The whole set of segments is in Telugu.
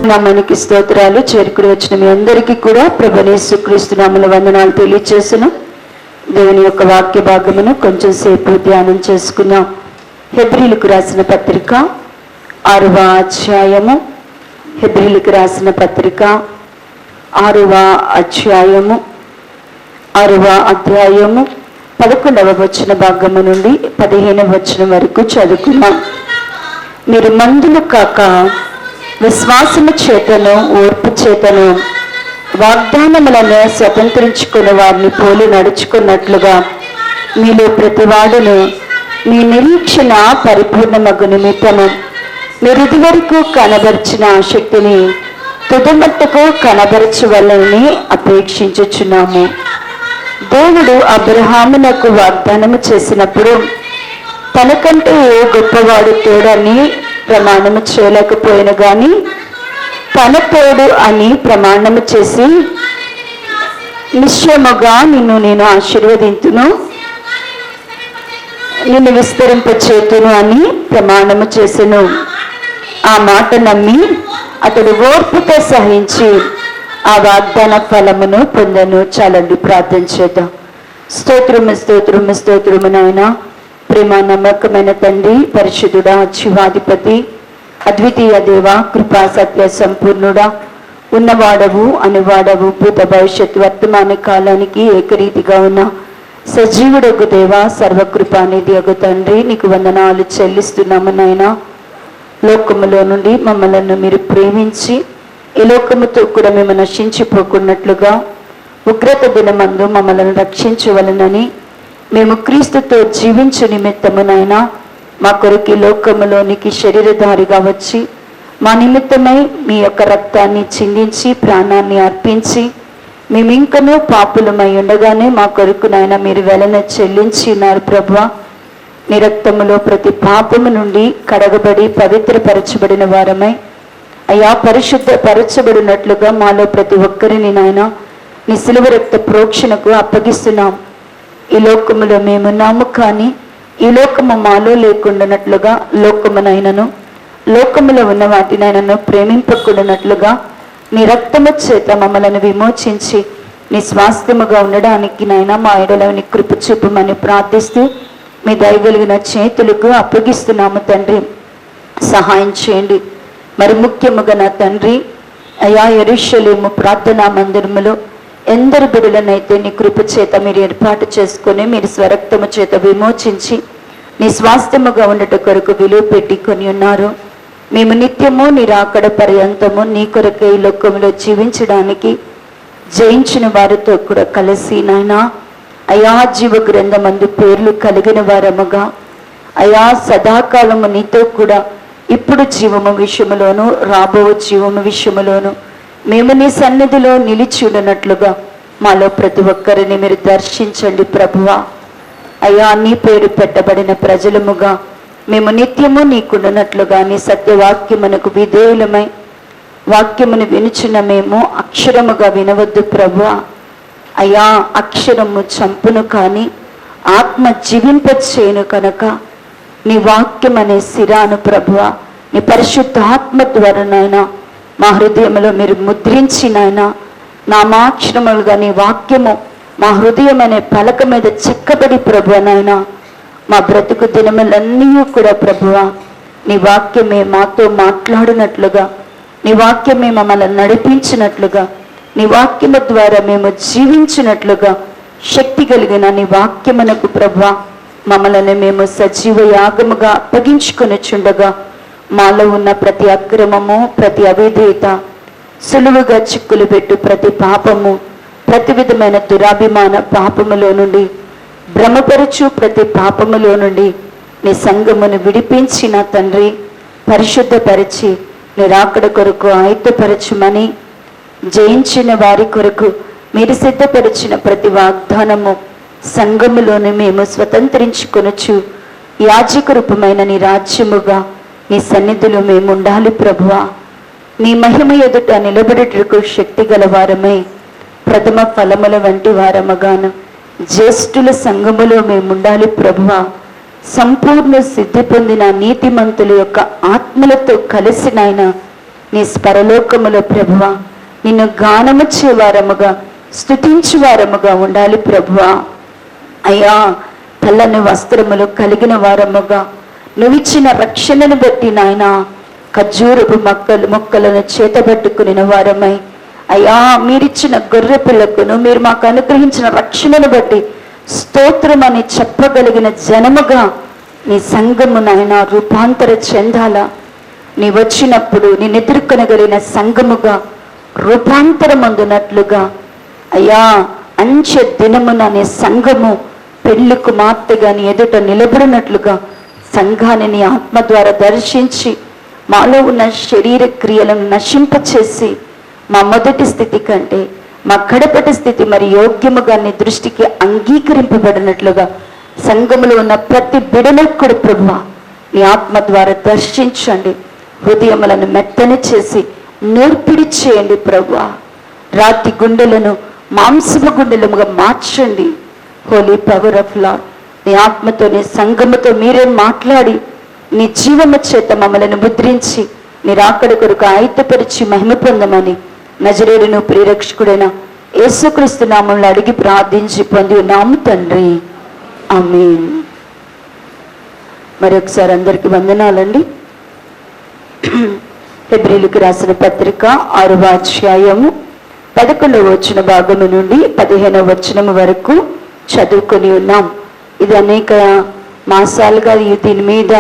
నామానికి స్తోత్రాలు. చేరుకుని వచ్చిన మీ అందరికీ కూడా ప్రభువైన యేసుక్రీస్తు నామములో వందనాలు తెలియజేస్తున్నాం. దేవుని యొక్క వాక్య భాగమును కొంచెం సేపు ధ్యానం చేసుకున్నాం. హెబ్రీలకు రాసిన పత్రిక 6వ అధ్యాయము. హెబ్రీలకు రాసిన పత్రిక 6వ అధ్యాయము 11వ వచన భాగము నుండి 15వ వచనం వరకు చదువుకున్నాం. మీరు మందులు కాక విశ్వాసము చేతను ఓర్పు చేతను వాగ్దానములను స్వతంత్రించుకున్న వారిని పోలి నడుచుకున్నట్లుగా మీలో ప్రతివాడును మీ నిరీక్షణ పరిపూర్ణమగు నిమిత్తము మీరు ఇదివరకు కనబరిచిన ఆసక్తిని తుదమట్టుకు కనబరచవలనని అపేక్షించుచున్నాము. దేవుడు అబ్రహామునకు వాగ్దానము చేసినప్పుడు తనకంటే ఏ గొప్పవాడు తోడని ప్రమాణము చేయలేకపోయిన గాని తన తోడు అని ప్రమాణము చేసి నిశ్చయముగా నిన్ను నేను ఆశీర్వదింతును, నిన్ను విస్తరింపచేతును అని ప్రమాణము చేసెను. ఆ మాట నమ్మి అతడు ఓర్పుతో సహించి ఆ వాగ్దాన ఫలమును పొందను. చాలండి, ప్రార్థన చేద్దాం. స్తోత్రము స్తోత్రము స్తోత్రము నాయనా. ప్రేమ నమ్మకమైన తండ్రి, పరిశుద్ధుడా, జీవాధిపతి, అద్వితీయ దేవ, కృపా సత్య సంపూర్ణుడా, ఉన్నవాడవు అనువాడవు, భూత భవిష్యత్ వర్తమాన కాలానికి ఏకరీతిగా ఉన్న సజీవుడొక దేవ, సర్వకృపానిధి ఒక తండ్రి, నీకు వందనాలు చెల్లిస్తున్నాము నాయనా. లోకములో నుండి మమ్మలను మీరు ప్రేమించి ఈ లోకముతో కూడా మేము నశించిపోకున్నట్లుగా ఉగ్రత దినమందు మమ్మల్ని రక్షించవలనని మేము క్రీస్తుతో జీవించు నిమిత్తమునైనా మా కొరకు లోకములోనికి శరీరధారిగా వచ్చి మా నిమిత్తమై మీ యొక్క రక్తాన్ని చిందించి ప్రాణాన్ని అర్పించి మేము ఇంకనూ పాపులమై ఉండగానే మా కొరకునైనా మీరు వెలన చెల్లించినారు ప్రభువా. నీ రక్తములో ప్రతి పాపము నుండి కడగబడి పవిత్రపరచబడిన వారమై అయ్యా పరిశుద్ధపరచబడినట్లుగా మాలో ప్రతి ఒక్కరిని నాయన నీ సిలువ రక్త ప్రోక్షణకు అప్పగిస్తున్నాం. ఈ లోకములో మేమున్నాము, కానీ ఈ లోకము మాలో లేకుండానట్లుగా లోకమునైనను లోకములో ఉన్న వాటినైనను ప్రేమింపకుండానట్లుగా నీ రక్తము చేత మమ్మలను విమోచించి నీ స్వాస్థ్యముగా ఉండడానికి నాయన మా ఎడల నీ కృప చూపమని ప్రార్థిస్తూ మీ దయగలిగిన చేతులకు అప్పగిస్తున్నాము తండ్రి. సహాయం చేయండి. మరి ముఖ్యముగా నా తండ్రి అయా యెరూషలేము ప్రార్థనా మందిరములో ఎందరు బిడ్డలనైతే నీ కృప చేత మీరు ఏర్పాటు చేసుకొని మీరు స్వరక్తము చేత విమోచించి నీ స్వాస్థ్యముగా ఉండట కొరకు విలువ పెట్టి కొని ఉన్నారు. మేము నిత్యము నీ రాకడ పర్యంతము నీ కొరకు ఈ లోకంలో జీవించడానికి జయించిన వారితో కూడా కలిసి నాయనా అయా జీవ గ్రంథమందు పేర్లు కలిగిన వారముగా అయా సదాకాలము నీతో కూడా ఇప్పుడు జీవము విషయములోను రాబో జీవము విషయములోను మేము నీ సన్నిధిలో నిలిచి ఉండనట్లుగా మాలో ప్రతి ఒక్కరిని మీరు దర్శించండి ప్రభువా. అయ్యా నీ పేరు పెట్టబడిన ప్రజలముగా మేము నిత్యము నీకుండునట్లుగా నీ సత్యవాక్యమునకు విధేయులమై వాక్యమును వినుచున్న మేము అక్షరముగా వినవద్దు ప్రభువా. అయ్యా అక్షరము చంపును కానీ ఆత్మ జీవింపచేయును కనుక నీ వాక్యం అనే శిరాను ప్రభువా నీ పరిశుద్ధాత్మ ద్వారానైనా మా హృదయంలో మీరు ముద్రించినైనా నామాక్షరములుగా నీ వాక్యము మా హృదయం అనే పలక మీద చెక్కబడి ప్రభువనైనా మా బ్రతుకు దినములన్నీ కూడా ప్రభువా నీ వాక్యమే మాతో మాట్లాడినట్లుగా, నీ వాక్యమే మమ్మల్ని నడిపించినట్లుగా, నీ వాక్యము ద్వారా మేము జీవించినట్లుగా శక్తి కలిగిన నీ వాక్యమునకు ప్రభువా మమ్మల్ని మేము సజీవ యాగముగా అప్పగించుకొనిచుండగా మాలో ఉన్న ప్రతి అక్రమము, ప్రతి అవిధేయత, సులువుగా చిక్కులు పెట్టు ప్రతి పాపము, ప్రతి విధమైన దురాభిమాన పాపములో నుండి, భ్రమపరచు ప్రతి పాపములో నుండి నీ సంఘమును విడిపించిన తండ్రి పరిశుద్ధపరిచి నీ రాకడ కొరకు ఆయుధపరచుమని, జయించిన వారి కొరకు మీరు సిద్ధపరిచిన ప్రతి వాగ్దానము సంఘములోని మేము స్వతంత్రించుకొనొచ్చు యాజక రూపమైన నీ రాజ్యముగా నీ సన్నిధిలో మేము ఉండాలి ప్రభువా. నీ మహిమ ఎదుట నిలబడటకు శక్తి గల వారమై ప్రథమ ఫలముల వంటి వారముగాను జ్యేష్ఠుల సంఘములో మేము ఉండాలి ప్రభువా. సంపూర్ణ సిద్ధి పొందిన నీతిమంతుల యొక్క ఆత్మలతో కలిసి నాయన నీ పరలోకములో ప్రభువా నిన్ను గానము చేవారముగా స్తుతించు వారముగా ఉండాలి ప్రభువా. అయ్యా, తెల్లని వస్త్రములు కలిగిన వారముగా నువ్విచ్చిన రక్షణను బట్టి నాయన ఖర్జూరపు మొక్కలను చేతబట్టుకుని వారమై, అయ్యా మీరిచ్చిన గొర్రె పిల్లకును మీరు మాకు అనుగ్రహించిన రక్షణను బట్టి స్తోత్రమని చెప్పగలిగిన జనముగా నీ సంఘము నాయన రూపాంతర చెందాల. నీ వచ్చినప్పుడు నేను ఎదుర్కొనగలిగిన సంఘముగా రూపాంతరమందునట్లుగా అయ్యా అంచె దినమున నీ సంఘము పెళ్లి కుమార్తెగా నీ ఎదుట నిలబడినట్లుగా సంఘాన్ని నీ ఆత్మ ద్వారా దర్శించి మాలో ఉన్న శరీర క్రియలను నశింపచేసి మా మొదటి స్థితి కంటే మా కడపటి స్థితి మరి యోగ్యముగా నీ దృష్టికి అంగీకరింపబడినట్లుగా సంఘములో ఉన్న ప్రతి బిడలకు కూడా ప్రభువా నీ ఆత్మ ద్వారా దర్శించండి. హృదయములను మెత్తని చేసి నేర్పిడి చేయండి ప్రభువా. రాతి గుండెలను మాంసపు గుండెలముగా మార్చండి. హోలీ పవర్ ఆఫ్ లార్డ్, నీ ఆత్మతో నీ సంఘముతో మీరే మాట్లాడి నీ జీవము చేత మమ్మలను ముద్రించి నీ రాకడ కొరకు ఆయుధపరిచి మహిమ పొందమని నజరేయుడును ప్రియరక్షకుడైన యేసుక్రీస్తు నామములో అడిగి ప్రార్థించి పొంది ఉన్నాము తండ్రి, ఆమేన్. మరి ఒకసారి అందరికి వందనాలండి. హెబ్రీయులకు రాసిన పత్రిక 6వ అధ్యాయము 11వ వచన భాగము నుండి 15వ వచనము వరకు చదువుకొని ఉన్నాం. ఇది అనేక మాసాలుగా దీని మీద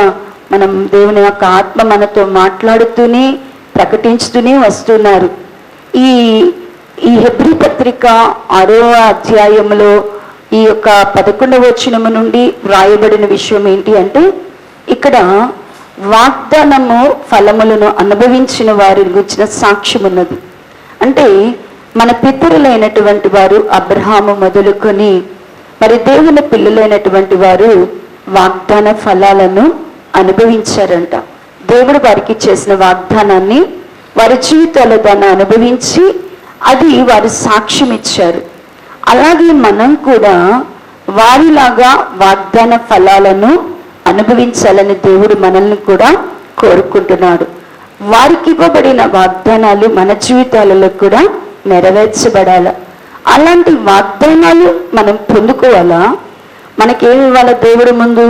మనం దేవుని యొక్క ఆత్మ మనతో మాట్లాడుతూనే ప్రకటించుతూనే వస్తున్నారు. ఈ హెబ్రీ పత్రిక 6వ అధ్యాయంలో ఈ యొక్క 11వ వచనము నుండి వ్రాయబడిన విషయం ఏంటి అంటే, ఇక్కడ వాగ్దానము ఫలములను అనుభవించిన వారి గురించిన సాక్ష్యం ఉన్నది. అంటే మన పితరులైనటువంటి వారు అబ్రహాము మొదలుకొని మరి దేవుని పిల్లలైనటువంటి వారు వాగ్దాన ఫలాలను అనుభవించారంట. దేవుడు వారికి చేసిన వాగ్దానాన్ని వారి జీవితాల్లో దాన్ని అనుభవించి అది వారు సాక్ష్యం ఇచ్చారు. అలాగే మనం కూడా వారిలాగా వాగ్దాన ఫలాలను అనుభవించాలని దేవుడు మనల్ని కూడా కోరుకుంటున్నాడు. వారికి ఇవ్వబడిన వాగ్దానాలు మన జీవితాలలో కూడా నెరవేర్చబడాల. అలాంటి వాగ్దానాలు మనం పొందుకోవాలా? మనకేమి ఇవ్వాలా? దేవుడి ముందు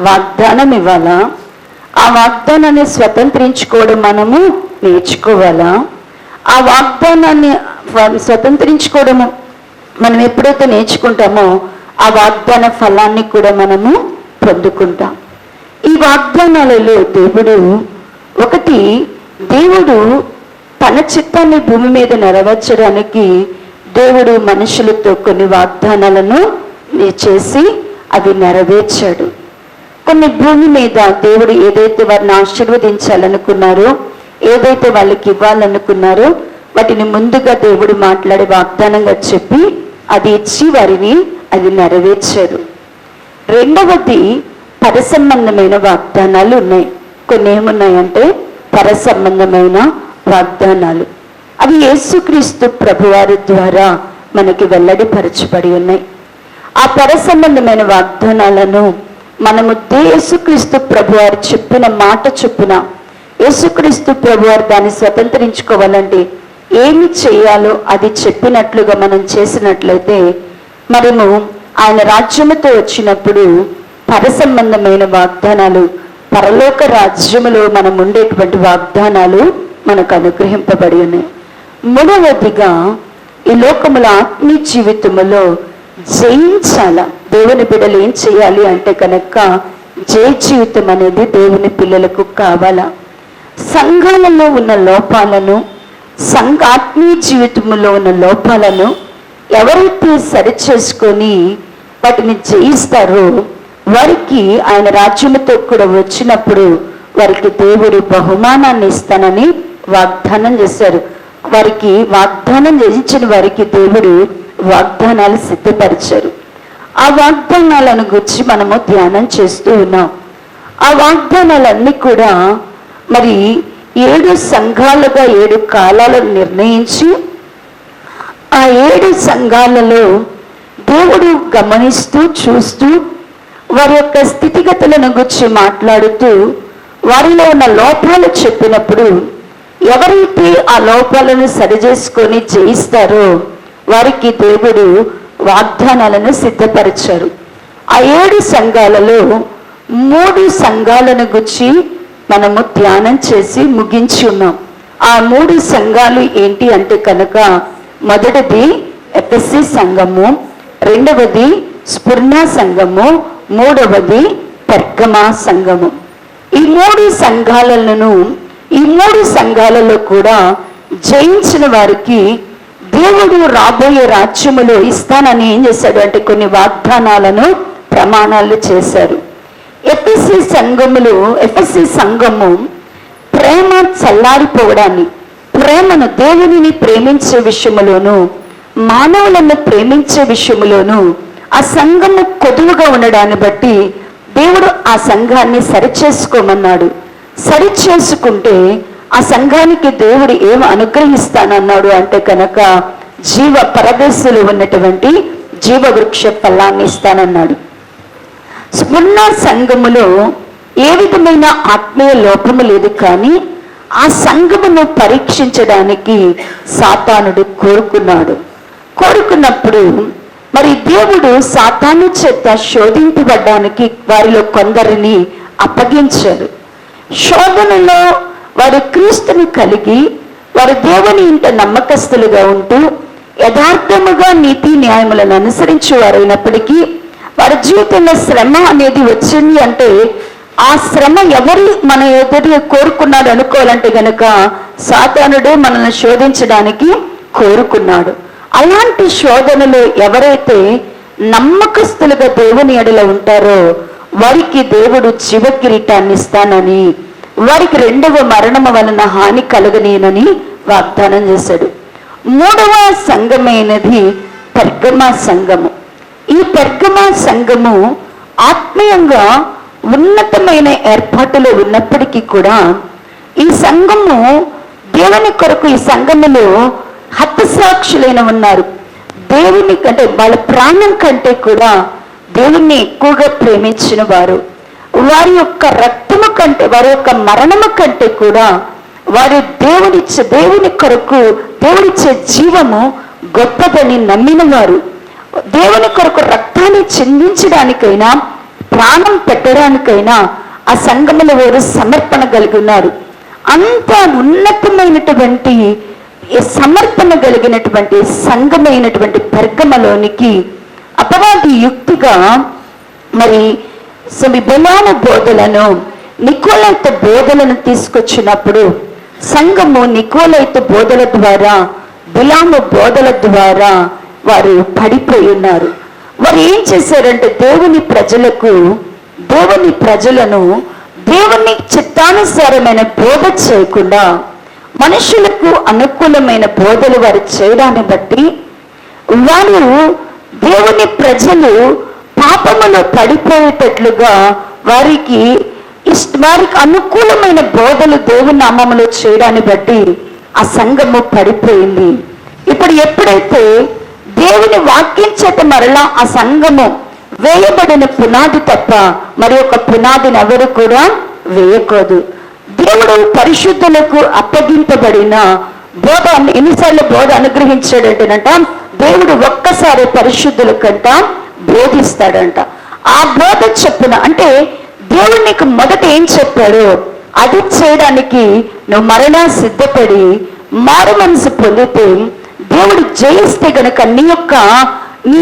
వాగ్దానం ఇవ్వాలా? ఆ వాగ్దానాన్ని స్వతంత్రించుకోవడం మనము నేర్చుకోవాలా? ఆ వాగ్దానాన్ని స్వతంత్రించుకోవడము మనం ఎప్పుడైతే నేర్చుకుంటామో ఆ వాగ్దాన ఫలాన్ని కూడా మనము పొందుకుంటాం. ఈ వాగ్దానాలలో దేవుడు తన చిత్తాన్ని భూమి మీద నెరవేర్చడానికి దేవుడు మనుషులతో కొన్ని వాగ్దానాలను చేసి అవి నెరవేర్చాడు. కొన్ని భూమి మీద దేవుడు ఏదైతే వారిని ఆశీర్వదించాలనుకున్నారో, ఏదైతే వాళ్ళకి ఇవ్వాలనుకున్నారో వాటిని ముందుగా దేవుడు మాట్లాడే వాగ్దానంగా చెప్పి అది ఇచ్చి వారిని అది నెరవేర్చారు. రెండవది పరసంబంధమైన వాగ్దానాలు ఉన్నాయి. కొన్ని ఏమున్నాయంటే పరసంబంధమైన వాగ్దానాలు. అవి యేసుక్రీస్తు ప్రభువారి ద్వారా మనకి వెల్లడిపరచబడి ఉన్నాయి. ఆ పరసంబంధమైన వాగ్దానాలను మనము యేసుక్రీస్తు ప్రభువారు చెప్పిన మాట చొప్పున యేసుక్రీస్తు ప్రభువారు దాన్ని స్వతంత్రించుకోవాలంటే ఏమి చేయాలో అది చెప్పినట్లుగా మనం చేసినట్లయితే మనము ఆయన రాజ్యముతో వచ్చినప్పుడు పరసంబంధమైన వాగ్దానాలు, పరలోక రాజ్యములో మనం ఉండేటువంటి వాగ్దానాలు మనకు అనుగ్రహింపబడి ఉన్నాయి. మూడవదిగా ఈ లోకముల ఆత్మీయ జీవితములో జయించాల. దేవుని బిడ్డలు ఏం చేయాలి అంటే కనుక జయ జీవితం అనేది దేవుని పిల్లలకు కావాలా. సంఘాలలో ఉన్న లోపాలను, ఆత్మీయ జీవితంలో ఉన్న లోపాలను ఎవరైతే సరిచేసుకొని వాటిని జయిస్తారో వారికి ఆయన రాజ్యముతో కూడా వచ్చినప్పుడు వారికి దేవుడు బహుమానాన్ని ఇస్తానని వాగ్దానం చేశారు. వారికి వాగ్దానం చేయించిన వారికి దేవుడు వాగ్దానాలు సిద్ధపరిచారు. ఆ వాగ్దానాలను గురించి మనము ధ్యానం చేస్తూ ఉన్నాం. ఆ వాగ్దానాలన్నీ కూడా మరి 7 సంఘాలుగా 7 కాలాలను నిర్ణయించి ఆ 7 సంఘాలలో దేవుడు గమనిస్తూ చూస్తూ వారి యొక్క స్థితిగతులను గురించి మాట్లాడుతూ వారిలో ఉన్న లోపాలు చెప్పినప్పుడు ఎవరైతే ఆ లోపాలను సరిచేసుకొని జయిస్తారో వారికి దేవుడు వాగ్దానాలను సిద్ధపరిచారు. ఆ 7 సంఘాలలో 3 సంఘాలను గురించి మనము ధ్యానం చేసి ముగించి ఉన్నాం. ఆ 3 సంఘాలు ఏంటి అంటే కనుక, మొదటిది ఎఫెసీ సంఘము, రెండవది స్ఫుర్ణ సంఘము, మూడవది పెర్గమా సంఘము. ఈ 3 సంఘాలలో కూడా జయించిన వారికి దేవుడు రాబోయే రాజ్యములో ఇస్తానని ఏం చేశాడు అంటే కొన్ని వాగ్దానాలను ప్రమాణాలు చేశారు. ఎఫెసీ సంఘము ప్రేమ చల్లారిపోవడాన్ని, ప్రేమను దేవునిని ప్రేమించే విషయములోను మానవులను ప్రేమించే విషయములోను ఆ సంఘము కొదువుగా ఉండడాన్ని బట్టి దేవుడు ఆ సంఘాన్ని సరిచేసుకోమన్నాడు. సరిచేసుకుంటే ఆ సంఘానికి దేవుడు ఏమి అనుగ్రహిస్తానన్నాడు అంటే కనుక జీవ పరదేశులు ఉన్నటువంటి జీవవృక్ష ఫలాన్ని ఇస్తానన్నాడు. స్ఫుర్ణ సంఘములో ఏ విధమైన ఆత్మీయ లోపము లేదు, కానీ ఆ సంఘమును పరీక్షించడానికి సాతానుడు కోరుకున్నప్పుడు మరి దేవుడు సాతాను చేత శోధింపబడ్డానికి వారిలో కొందరిని అప్పగించారు. శోధనలో వారు క్రీస్తుని కలిగి వారు దేవుని ఇంట నమ్మకస్తులుగా ఉంటూ యథార్థముగా నీతి న్యాయములను అనుసరించే వారైనప్పటికీ వారి జీవితంలో శ్రమ అనేది వచ్చింది అంటే ఆ శ్రమ ఎవరు మన ఎదురు కోరుకున్నాడు అనుకోవాలంటే గనక సాతానుడే మనల్ని శోధించడానికి కోరుకున్నాడు. అలాంటి శోధనలో ఎవరైతే నమ్మకస్తులుగా దేవుని ఎడల ఉంటారో వారికి దేవుడు జీవ కిరీటాన్ని ఇస్తానని, వారికి 2వ మరణము వలన హాని కలగనేనని వాగ్దానం చేశాడు. 3వ సంఘమైనది పెర్గమా సంఘము. ఈ పెర్గమా సంఘము ఆత్మీయంగా ఉన్నతమైన ఏర్పాటులో ఉన్నప్పటికీ కూడా ఈ సంఘము దేవుని కొరకు ఈ సంఘములో హతసాక్షులైన ఉన్నారు. దేవుని అంటే వాళ్ళ ప్రాణం కంటే కూడా దేవుణ్ణి ఎక్కువగా ప్రేమించిన వారు, వారి యొక్క రక్తము కంటే వారి యొక్క మరణము కంటే కూడా వారు దేవుని కొరకు దేవుడిచ్చే జీవము గొప్పదని నమ్మిన వారు, దేవుని కొరకు రక్తాన్ని చిందించడానికైనా ప్రాణం పెట్టడానికైనా ఆ సంఘములో వారు సమర్పణ కలిగి ఉన్నారు. అంత ఉన్నతమైనటువంటి సమర్పణ కలిగినటువంటి సంఘమైనటువంటి పెర్గమలోనికి అపవాది యుక్తిగా మరి బిలాము బోధలను నికోలైతు బోధలను తీసుకొచ్చినప్పుడు సంఘము నికోలైతు బోధల ద్వారా బిలాము బోధల ద్వారా వారు పడిపోయి ఉన్నారు. వారు ఏం చేశారంటే దేవుని ప్రజలను దేవుని చిత్తానుసారమైన బోధ చేయకుండా మనుషులకు అనుకూలమైన బోధలు వారు చేయడాన్ని బట్టి వారు దేవుని ప్రజలు పాపములో పడిపోయేటట్లుగా వారికి అనుకూలమైన బోధలు దేవుని నామములో చేయడాన్ని బట్టి ఆ సంఘము పడిపోయింది. ఇప్పుడు ఎప్పుడైతే దేవుని వాక్యం చేత మరలా ఆ సంఘము వేయబడిన పునాది తప్ప మరి ఒక పునాదిని ఎవరు కూడా వేయకూడదు. దేవుడు పరిశుద్ధులకు అప్పగింపబడిన బోధ ఎన్నిసార్లు బోధ అనుగ్రహించాడంటేనంట, దేవుడు ఒక్కసారి పరిశుద్ధులకంట బోధిస్తాడంట. ఆ బోధ చెప్పున అంటే దేవుడు నీకు మొదట ఏం చెప్పాడో అది చేయడానికి నువ్వు మరలా సిద్ధపడి మారు మనసు పొందితే దేవుడు జయిస్తే గనక నీ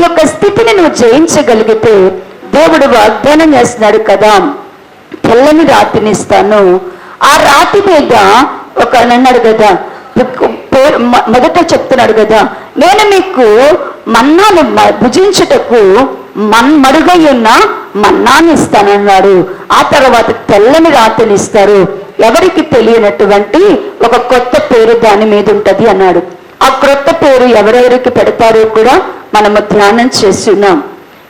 యొక్క స్థితిని నువ్వు జయించగలిగితే దేవుడు వాగ్దానం చేస్తున్నాడు కదా, తెల్లని రాతిని ఇస్తాను. ఆ రాతి మీద ఒక అన్నాడు కదా, మొదట చెప్తున్నాడు కదా, నేను మీకు మన్నాను భుజించుటకు మడుగై ఉన్న మన్నాన్ని ఇస్తానన్నాడు. ఆ తర్వాత తెల్లని రాతిని ఇస్తారు, ఎవరికి తెలియనటువంటి ఒక కొత్త పేరు దాని మీద ఉంటది అన్నాడు. ఆ క్రొత్త పేరు ఎవరెవరికి పెడతారో కూడా మనము ధ్యానం చేస్తున్నాం.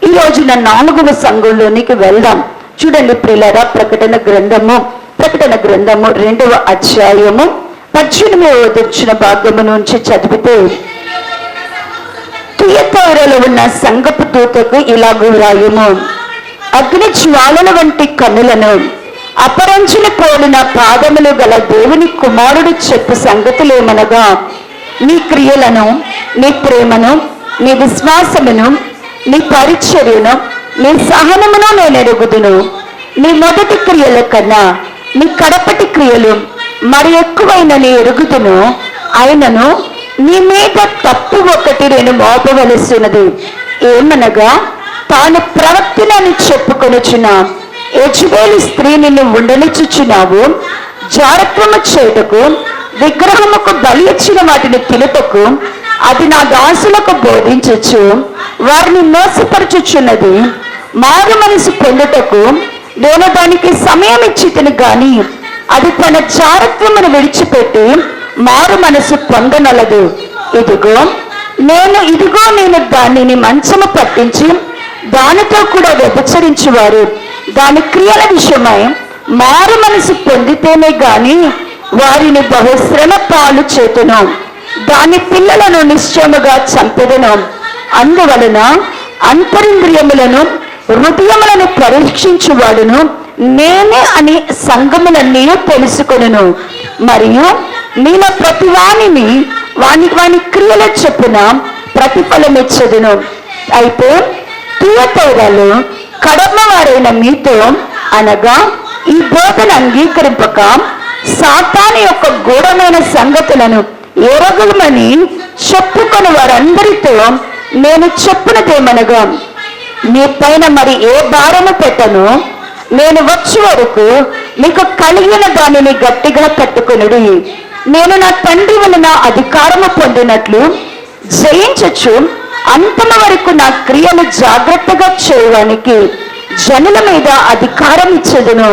ఈ రోజున 4వ సంఘంలోనికి వెళ్దాం. చూడండి ప్రియులారా, ప్రకటన గ్రంథము 2వ అధ్యాయము 18వ వచ్చిన భాగము నుంచి చదివితే, తుయతైరలో ఉన్న సంఘపు దూతకు ఇలాగూ రాయుము, అగ్ని జ్వాలల వంటి కన్నులను అపరంచుని పోలిన పాదములు గల దేవుని కుమారుడు చెప్పు సంగతులేమనగా, నీ క్రియలను, నీ ప్రేమను, నీ విశ్వాసమును, నీ పరిచర్యను, నీ సహనమును నేను ఎరుగుదును. నీ మొదటి క్రియల కన్నా నీ కడపటి క్రియలు మరి ఎక్కువైన నీ ఎరుగుదును. అయినను నీ మీద తప్పు ఒకటి నేను మోపవలసినది. ఏమనగా, తాను ప్రవక్తనని చెప్పుకొనుచున్న యెజబెలు స్త్రీ నిన్ను ఉండనిచ్చుచున్నావు. జారత్వము చేయుటకు, విగ్రహముకు బలి ఇచ్చిన వాటిని తినుటకు అది నా దాసులకు బోధించచ్చు వారిని మోసపరచుచున్నది. మారు మనసు పొందుటకు నేను దానికి సమయం ఇచ్చితిని గాని అది తన జారత్వమును విడిచిపెట్టి మారు మనసు పొందనలదు. ఇదిగో నేను దానిని మంచము పట్టించి దానితో కూడా వ్యభిచరించువారు దాని క్రియల విషయమై మారు మనసు పొందితేనే గాని వారిని బహుశ్రమ పాలు చేతును. దాని పిల్లలను నిశ్చయముగా చంపెదను. అందువలన అంతరింద్రియములను హృదయములను పరీక్షించువాడును నేనే అని సంఘములన్నీ తెలుసుకొనును. మరియు నేను ప్రతి వాణిని వాని క్రియల చొప్పున ప్రతిఫలమిచ్చదును. అయితే థియతైరలో కడమవారైన మీతో అనగా ఈ బోధన అంగీకరింపక సాతాను యొక్క గూఢమైన సంగతులను ఎరగమని చెప్పుకొని వారందరితో నేను చెప్పినదేమనగా, మీ పైన మరి ఏ భారము పెట్టను. నేను వచ్చే వరకు మీకు కలిగిన దానిని గట్టిగా పట్టుకొనుడి. నేను నా తండ్రి వలన అధికారము పొందినట్లు జయించచ్చు అంతమ వరకు నా క్రియలు జాగ్రత్తగా చేయడానికి జనుల మీద అధికారం ఇచ్చేదను.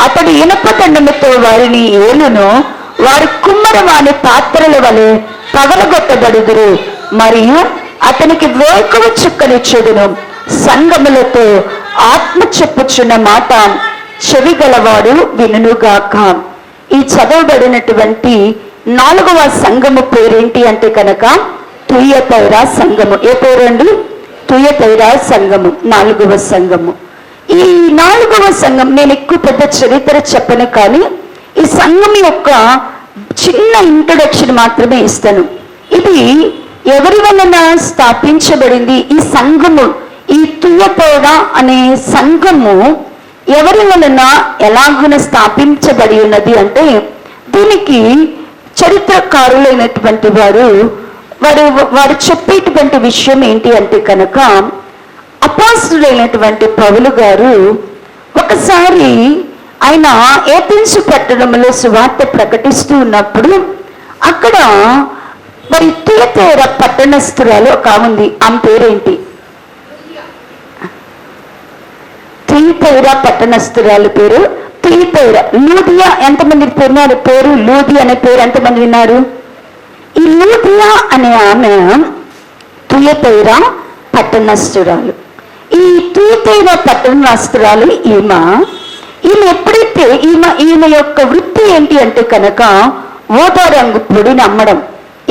అతడు ఇనుప దండముతో వారిని ఏలును. వారి కుమ్మరవాని పాత్రల వలె పగలగొట్టబడుదురు. మరియు అతనికి వేకువ చుక్కనిచ్చేదను. సంగములతో ఆత్మ చెప్పుచున్న మాట చెవి గలవాడు వినుగాక. ఈ చదవబడినటువంటి 4వ సంఘము పేరేంటి అంటే కనుక థియతైరా సంఘము. ఏ పేరండి? థియతైరా సంఘము, 4వ సంఘము. ఈ 4వ సంఘం నేను ఎక్కువ పెద్ద చరిత్ర చెప్పను, కానీ ఈ సంఘం యొక్క చిన్న ఇంట్రొడక్షన్ మాత్రమే ఇస్తాను. ఇది ఎవరి వలన స్థాపించబడింది? ఈ సంఘము, ఈ థియతైరా అనే సంఘము ఎవరి వలన ఎలాగున స్థాపించబడి ఉన్నది అంటే, దీనికి చరిత్రకారులైనటువంటి వారు చెప్పేటువంటి విషయం ఏంటి అంటే కనుక, అపోస్తలుడైనటువంటి పౌలు గారు ఒకసారి ఆయన ఏథెన్సు పట్టణంలో సువార్త ప్రకటిస్తూ ఉన్నప్పుడు అక్కడ మరి థియతైరా పట్టణస్థురాలు ఒక ఉంది. ఆమె పేరేంటి? థియతైరా పట్టణస్థురాలు పేరు థియతైరా. లూదియా ఎంతమంది విన్నారు? పేరు లూదియా అనే పేరు ఎంతమంది విన్నారు? ఈ లూదియా అనే ఆమె థియతైరా పట్టణస్థురాలు. ఈ థియతైరా పట్టణస్థురాలు ఈమె ఎప్పుడైతే ఈమె యొక్క వృత్తి ఏంటి అంటే కనుక ఊదా రంగు పొడిని అమ్మడం.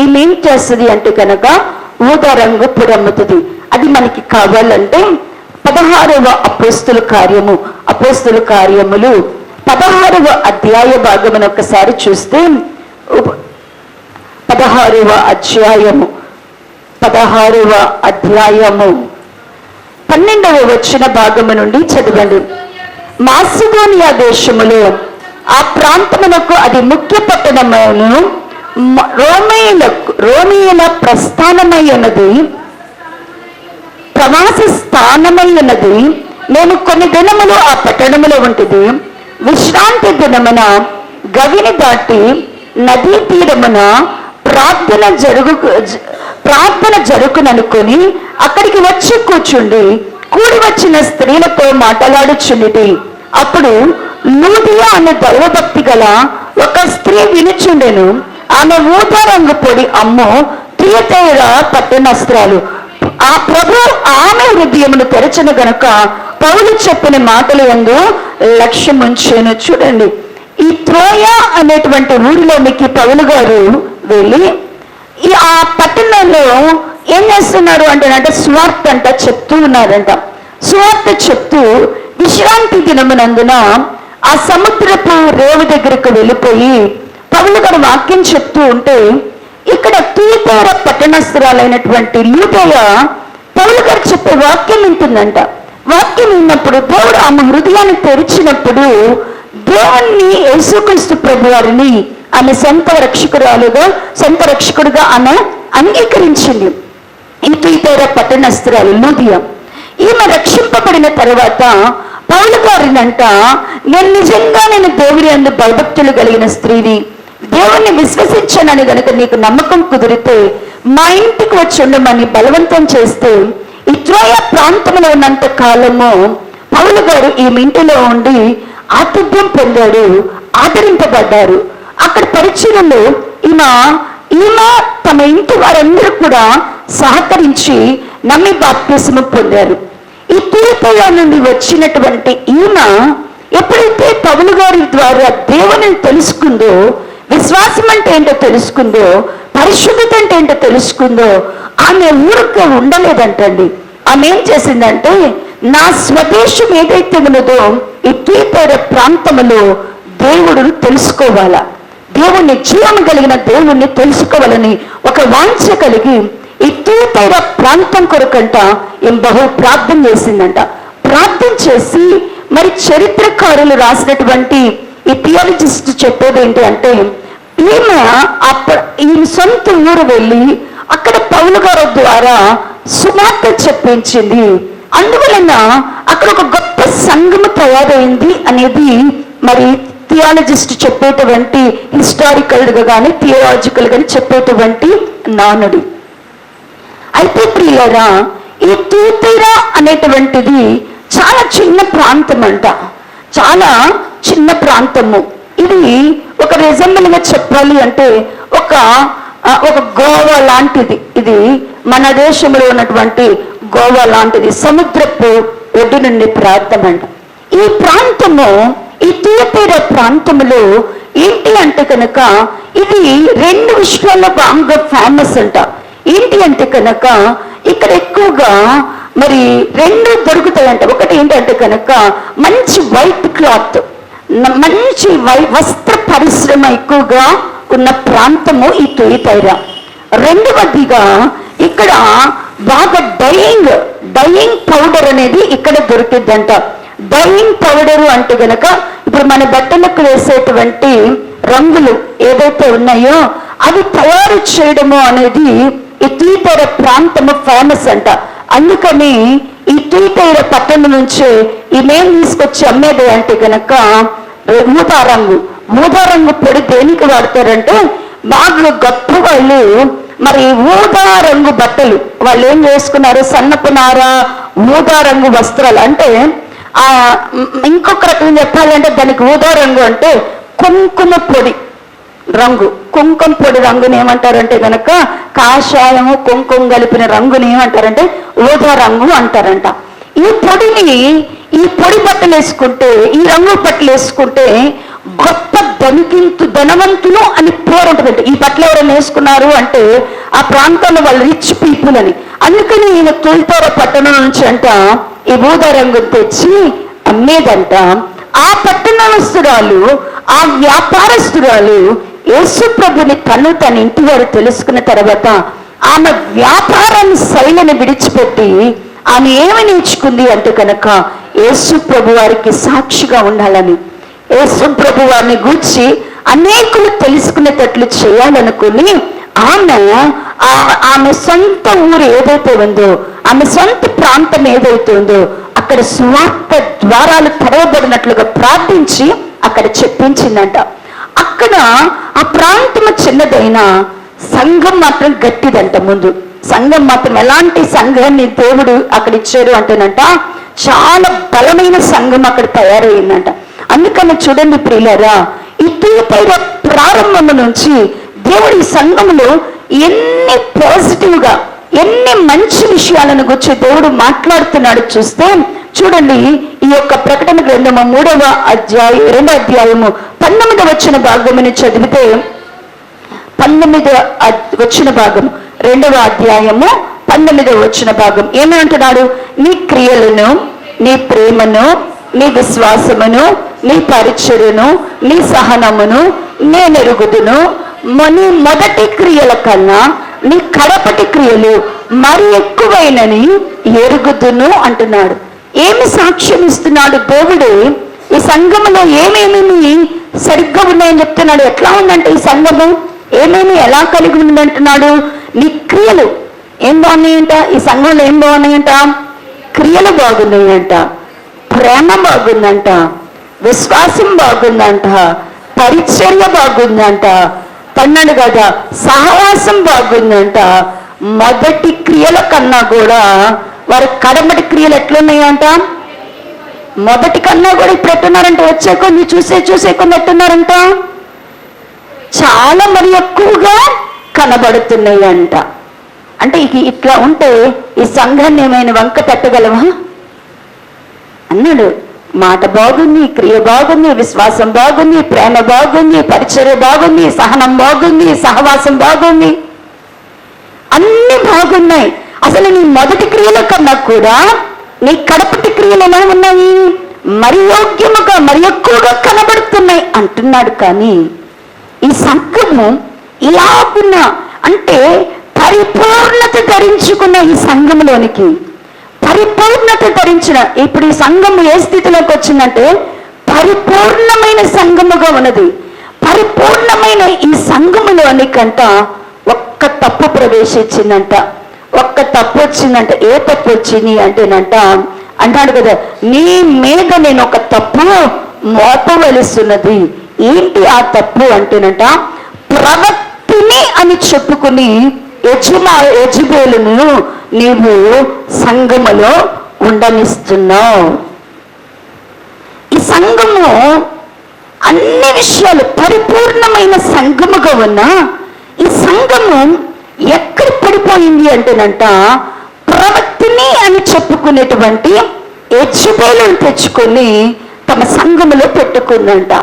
ఈమె ఏం చేస్తుంది అంటే కనుక ఊదా రంగు పొడి అమ్ముతుంది. అది మనకి కావాలంటే 16వ అపోస్తల కార్యములు 16వ అధ్యాయ భాగమును ఒకసారి చూస్తే 16వ అధ్యాయము 12వ వచన భాగము నుండి చదవండి. మాసిదోనియా దేశములో ఆ ప్రాంతమునకు అది ముఖ్య పట్టణమును రోమీయుల ప్రస్థానమై ఉన్నది, ప్రవాస స్థానమై ఉన్నది. నేను కొన్ని దినములు ఆ పట్టణములో ఉంటుంది. విశ్రాంతి దినమున గవిని దాటి నదీ తీరమున ప్రార్థన జరుగుననుకొని అక్కడికి వచ్చి కూర్చుండి కూడి వచ్చిన స్త్రీలతో మాట్లాడుచుండి. అప్పుడు లూదియా అనే దైవభక్తి గల ఒక స్త్రీ వినుచుండెను. ఆమె ఊదా రంగు పొడి అమ్ము థియతైరా పట్టణస్థురాలు. ఆ ప్రభు ఆమె హృదయమును తెరచను గనుక పౌలు చెప్పిన మాటలు యందు లక్ష్యముంచెను. చూడండి, ఈ త్రోయ అనేటువంటి ఊరిలోనికి పౌలు గారు వెళ్ళి ఆ పట్టణంలో ఏం చేస్తున్నారు అంటే సువార్త చెప్తూ ఉన్నారంట. సువార్త చెప్తూ విశ్రాంతి దినమునందున ఆ సముద్రపు రేవు దగ్గరకు వెళ్ళిపోయి పౌలు గారు వాక్యం చెప్తూ ఉంటే ఇక్కడ తూతేర పట్టణస్థురాలైనటువంటి లూదయ పౌలు గారు చెప్పే వాక్యం వింటుందంట. వాక్యం విన్నప్పుడు దేవుడు ఆమె హృదయాన్ని తెరిచినప్పుడు దేవుణ్ణి యేసుక్రీస్తు ప్రభు వారిని ఆమె సొంత రక్షకుడుగా ఆమె అంగీకరించింది. ఈ తూతేర పట్టణస్థురాలు లూదియ ఈమె రక్షింపబడిన తర్వాత పౌలు గారినంట, నేను దేవుని యందు భయభక్తులు కలిగిన స్త్రీని, దేవుణ్ణి విశ్వసించానని గనుక నీకు నమ్మకం కుదిరితే మా ఇంటికి వచ్చి ఉండమని బలవంతం చేస్తే ఈ త్రోయ ప్రాంతంలో ఉన్నంత కాలము పౌలు గారు ఈ ఇంటిలో ఉండి ఆతిథ్యం పొందాడు, ఆదరింపబడ్డారు. అక్కడ పరిచయంలో ఈమె తమ ఇంటి వారందరూ కూడా సహకరించి నమ్మి బాప్తిస్మం పొందారు. ఈ తూతయ నుండి వచ్చినటువంటి ఈమె ఎప్పుడైతే పౌలు గారి ద్వారా దేవుని తెలుసుకుందో, విశ్వాసం అంటే ఏంటో తెలుసుకుందో, పరిశుద్ధత అంటే ఏంటో తెలుసుకుందో, ఆమె ఊరికి ఉండలేదంటండి. ఆమె ఏం చేసిందంటే, నా స్వదేశం ఏదైతే ఉన్నదో ఈ తూతేర ప్రాంతంలో దేవుడిని తెలుసుకోవాలా, దేవుణ్ణి జీవం కలిగిన దేవుణ్ణి తెలుసుకోవాలని ఒక వాంఛ కలిగి ఈ తూతేర ప్రాంతం కొరకంట బహు ప్రార్థన చేసిందంట. ప్రార్థన చేసి మరి చరిత్రకారులు రాసినటువంటి ఈ థియాలజిస్ట్ చెప్పేది ఏంటి అంటే, ఈమె సొంత ఊరు వెళ్ళి అక్కడ పౌలు గారి ద్వారా సువార్త చెప్పించింది. అందువలన అక్కడ ఒక గొప్ప సంఘము తయారైంది అనేది మరి థియాలజిస్ట్ చెప్పేటువంటి హిస్టారికల్గా కానీ థియాలజికల్ గాని చెప్పేటువంటి నానుడి. అయితే ప్రియులారా, ఈ తూతేర అనేటువంటిది చాలా చిన్న ప్రాంతం అంట, చాలా చిన్న ప్రాంతము. ఇది ఒక రిజంబుల్గా చెప్పాలి అంటే ఒక గోవా లాంటిది. ఇది మన దేశంలో ఉన్నటువంటి గోవా లాంటిది, సముద్రపు ఒడ్డు నుండి ప్రాంతం అంట. ఈ ప్రాంతము, ఈ తూతేర ప్రాంతంలో ఏంటి అంటే కనుక ఇది 2 విషయాల్లో బాగా ఫేమస్ అంట. ఏంటి అంటే కనుక ఇక్కడ ఎక్కువగా మరి 2 దొరుకుతాయంట. ఒకటి ఏంటంటే కనుక మంచి వైట్ క్లాత్, మంచి వస్త్ర పరిశ్రమ ఎక్కువగా ఉన్న ప్రాంతము ఈ తూతేర. రెండవదిగా ఇక్కడ బాగా డైయింగ్ పౌడర్ అనేది ఇక్కడ దొరికిద్దంట. డైయింగ్ పౌడరు అంటే గనక ఇప్పుడు మన బట్టలకు వేసేటువంటి రంగులు ఏదైతే ఉన్నాయో అవి తయారు చేయడము అనేది ఈ తూతేర ప్రాంతము ఫేమస్ అంట. అందుకని ఈ తూతేర పట్టణం నుంచి ఈమెం తీసుకొచ్చి అమ్మేది అంటే గనక ఊదా రంగు పొడి దేనికి వాడతారంటే, బాగా గొప్ప వాళ్ళు మరి ఊదా రంగు బట్టలు వాళ్ళు ఏం చేసుకున్నారు, సన్నపు నార ఊదా రంగు వస్త్రాలు. అంటే ఇంకొక రకం చెప్పాలంటే దానికి ఊదా రంగు అంటే కుంకుమ పొడి రంగు. కుంకుమ పొడి రంగుని ఏమంటారంటే గనక కాషాయము కుంకుమ కలిపిన రంగుని ఏమంటారంటే ఊదా రంగు అంటారంట. ఈ పొడి బట్టలు వేసుకుంటే, ఈ రంగు బట్టలు వేసుకుంటే గొప్ప ధనవంతులు అని పేరు ఉంటుందంట. ఈ బట్టలు ఎవరైనా వేసుకున్నారు అంటే ఆ ప్రాంతంలో వాళ్ళు రిచ్ పీపుల్ అని. అందుకని ఈయన తూతేర పట్టణం నుంచి అంట ఈ ఊదా రంగు తెచ్చి అమ్మేదంట. ఆ పట్టణస్తురాలు, ఆ వ్యాపారస్తురాలు యేసు ప్రభుని తన ఇంటి వారు తెలుసుకున్న తర్వాత ఆమె వ్యాపారాన్ని శైలిని విడిచిపెట్టి ఆమె ఏమి నేర్చుకుంది అంటే కనుక యేసు ప్రభు వారికి సాక్షిగా ఉండాలని, యేసు ప్రభు వారిని గూర్చి అనేకులు తెలుసుకునేటట్లు చేయాలనుకుని ఆమె సొంత ఊరు ఏదైతే ఉందో, ఆమె సొంత ప్రాంతం ఏదైతే ఉందో అక్కడ సువార్త ద్వారాలు తెరవబడినట్లుగా ప్రార్థించి అక్కడ చెప్పించిందంట. అక్కడ ఆ ప్రాంతం చిన్నదైనా సంఘం మాత్రం గట్టిదంట. ముందు సంఘం మాత్రం ఎలాంటి సంఘాన్ని దేవుడు అక్కడ ఇచ్చారు అంటేనంట చాలా బలమైన సంఘం అక్కడ తయారయ్యిందంట. అందుకని చూడండి ప్రియులారా, ఈ తూతేర ప్రారంభం నుంచి దేవుడు ఈ సంఘంలో ఎన్ని పాజిటివ్గా, ఎన్ని మంచి విషయాలను గురించి దేవుడు మాట్లాడుతున్నాడు చూస్తే చూడండి. ఈ యొక్క ప్రకటన గ్రంథము 2వ అధ్యాయము 19వ భాగముని చదివితే 19వ భాగం 2వ అధ్యాయము 19వ భాగం ఏమంటున్నాడు? నీ క్రియలను, నీ ప్రేమను, నీ విశ్వాసమును, నీ పరిచర్యను, నీ సహనమును నేను ఎరుగుదును. నీ మొదటి క్రియల కన్నా నీ కడపటి క్రియలు మరి ఎక్కువైనని ఎరుగుదును అంటున్నాడు. ఏమి సాక్ష్యం ఇస్తున్నాడు దేవుడు? ఈ సంఘములో ఏమేమి సరిగ్గా ఉన్నాయని చెప్తున్నాడు. ఎట్లా ఉందంటే ఈ సంఘము ఏమేమి ఎలా కలిగి ఉందంటున్నాడు. నీ క్రియలు ఏం బాగున్నాయంట, ఈ సంఘంలో ఏం బాగున్నాయంట? క్రియలు బాగున్నాయంట, ప్రేమ బాగుందంట, విశ్వాసం బాగుందంట, పరిచర్య బాగుందంట, అన్నాడు కదా, సహవాసం బాగుందంట. మొదటి క్రియల కన్నా కూడా వారి కడమటి క్రియలు ఎట్లున్నాయంట? మొదటి కన్నా కూడా ఇప్పుడు ఎట్టున్నారంట? వచ్చే కొన్ని చూసే కొన్ని ఎట్టున్నారంట? చాలా మరి ఎక్కువగా కనబడుతున్నాయి అంట. అంటే ఇట్లా ఉంటే ఈ సంఘాన్ని ఏమైనా వంక పెట్టగలవా అన్నాడు. మాట బాగుంది, క్రియ బాగుంది, విశ్వాసం బాగుంది, ప్రేమ బాగుంది, పరిచర్య బాగుంది, సహనం బాగుంది, సహవాసం బాగుంది, అన్ని బాగున్నాయి. అసలు నీ మొదటి క్రియల కన్నా కూడా నీ కడపటి క్రియలు ఎలా ఉన్నాయి? మరి యోగ్యముగా మరి ఎక్కువగా కనబడుతున్నాయి అంటున్నాడు. కానీ ఈ సంఘము ఇలాగున్న అంటే పరిపూర్ణత ధరించుకున్న ఈ సంఘంలోనికి, పరిపూర్ణత ధరించిన ఇప్పుడు ఈ సంఘము ఏ స్థితిలోకి వచ్చిందంటే పరిపూర్ణమైన సంఘముగా ఉన్నది. పరిపూర్ణమైన ఈ సంఘములోనికంట ఒక్క తప్పు ప్రవేశించిందంట. ఒక్క తప్పు వచ్చిందంట. ఏ తప్పు వచ్చింది అంటేనంట, అంటాడు కదా, నీ మీద నేను ఒక తప్పు మోపవలసినది. ఏంటి ఆ తప్పు అంటేనంట, ప్రవక్తిని అని చెప్పుకుని యజబేలును నీవు సంఘములో ఉండనిస్తున్నావు. ఈ సంఘము అన్ని విషయాలు పరిపూర్ణమైన సంఘముగా ఉన్న ఈ సంఘము ఎక్కడ పడిపోయింది అంటేనంట, ప్రవక్తిని అని చెప్పుకునేటువంటి యజబేలును తెచ్చుకొని తమ సంఘములో పెట్టుకుందంట.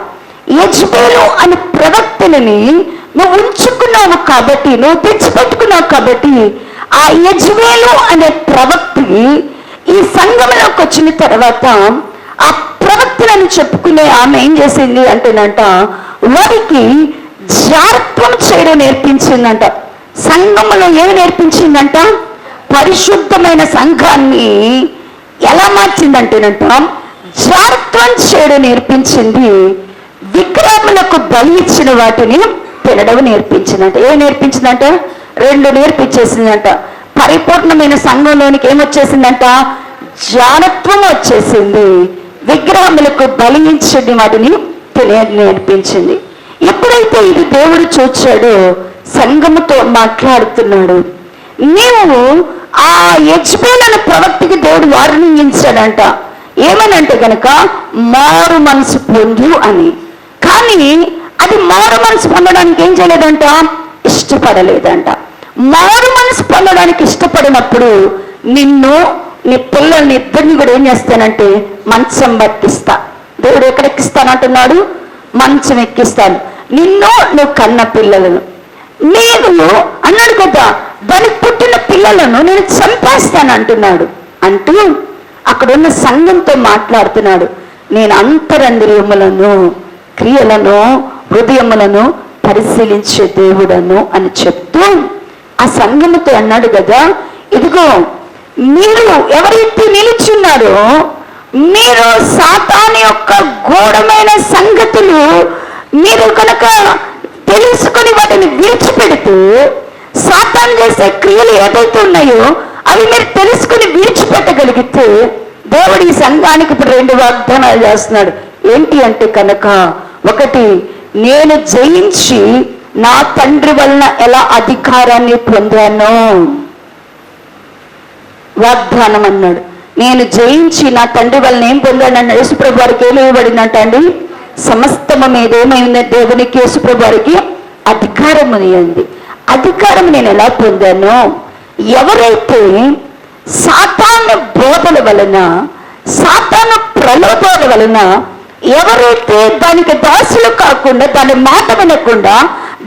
యజబేలు అని ప్రవక్తని నువ్వు ఉంచుకున్నావు కాబట్టి, నువ్వు తెచ్చిపెట్టుకున్నావు కాబట్టి, ఆ యజబేలు అనే ప్రవక్తి ఈ సంఘంలోకి వచ్చిన తర్వాత ఆ ప్రవక్తలని చెప్పుకునే ఆమె ఏం చేసింది అంటేనంట, వారికి జారత్వం చేయడం నేర్పించిందంట. సంఘంలో ఏమి నేర్పించిందంట? పరిశుద్ధమైన సంఘాన్ని ఎలా మార్చిందంటేనంట, జారత్వం చేయడం నేర్పించింది. విగ్రహములకు బలి ఇచ్చిన వాటిని తినడం నేర్పించిందంట. ఏం నేర్పించిందంట? రెండు నేర్పించేసిందంట. పరిపూర్ణమైన సంఘంలోనికి ఏమొచ్చేసిందంట? జానత్వం వచ్చేసింది. విగ్రహములకు బలి ఇచ్చిన వాటిని నేర్పించింది. ఎప్పుడైతే ఇది దేవుడు చూచాడో సంఘముతో మాట్లాడుతున్నాడు. నీవు ఆ యెజబేలు ప్రవక్తికి దేవుడు వార్నించాడంట. ఏమనంటే గనక మారు మనసు పొందు అని. కానీ అది మారు మనసు పొందడానికి ఏం చేయలేదంట? ఇష్టపడలేదంట. మారు మనసు పొందడానికి ఇష్టపడినప్పుడు నిన్ను, నీ పిల్లల్ని ఇద్దరిని కూడా ఏం చేస్తానంటే మంచం పట్టిస్తా. దేవుడు ఎక్కడెక్కిస్తానంటున్నాడు? మంచం ఎక్కిస్తాను. నిన్ను, నువ్వు కన్న పిల్లలను, నేను అన్నాడు కదా, దానికి పుట్టిన పిల్లలను నేను చంపేస్తాను అంటున్నాడు. అంటూ అక్కడున్న సంఘంతో మాట్లాడుతున్నాడు. నేను అంతరంద్రియములను, క్రియలను, హృదయములను పరిశీలించే దేవుడను అని చెప్తూ ఆ సంఘముతో అన్నాడు కదా, ఇదిగో మీరు ఎవరైతే నిలుచున్నారో, మీరు సాతాను యొక్క ఘోరమైన సంగతులు మీరు కనుక తెలుసుకొని వాటిని విడిచిపెడితే, సాతాను చేసే క్రియలు ఏదైతే ఉన్నాయో అవి మీరు తెలుసుకుని విడిచిపెట్టగలిగితే, దేవుడు ఈ సంఘానికి ఇప్పుడు రెండు వాగ్దానాలు చేస్తున్నాడు. ఏంటి అంటే కనుక, ఒకటి, నేను జయించి నా తండ్రి వలన ఎలా అధికారాన్ని పొందానో వాగ్దానం అన్నాడు. నేను జయించి నా తండ్రి వలన ఏం పొందానన్న యేసుప్రభు వారికి ఏమి ఇవ్వబడినట్టు అండి? సమస్తము మీద ఏమైంది? దేవునికి, యేసుప్రభు వారికి అధికారం ఉంది. అధికారం నేను ఎలా పొందానో, ఎవరైతే సాతాను బోధల వలన, సాతాను ప్రలోభాల వలన ఎవరైతే దానికి దాసులు కాకుండా, దాని మాట వినకుండా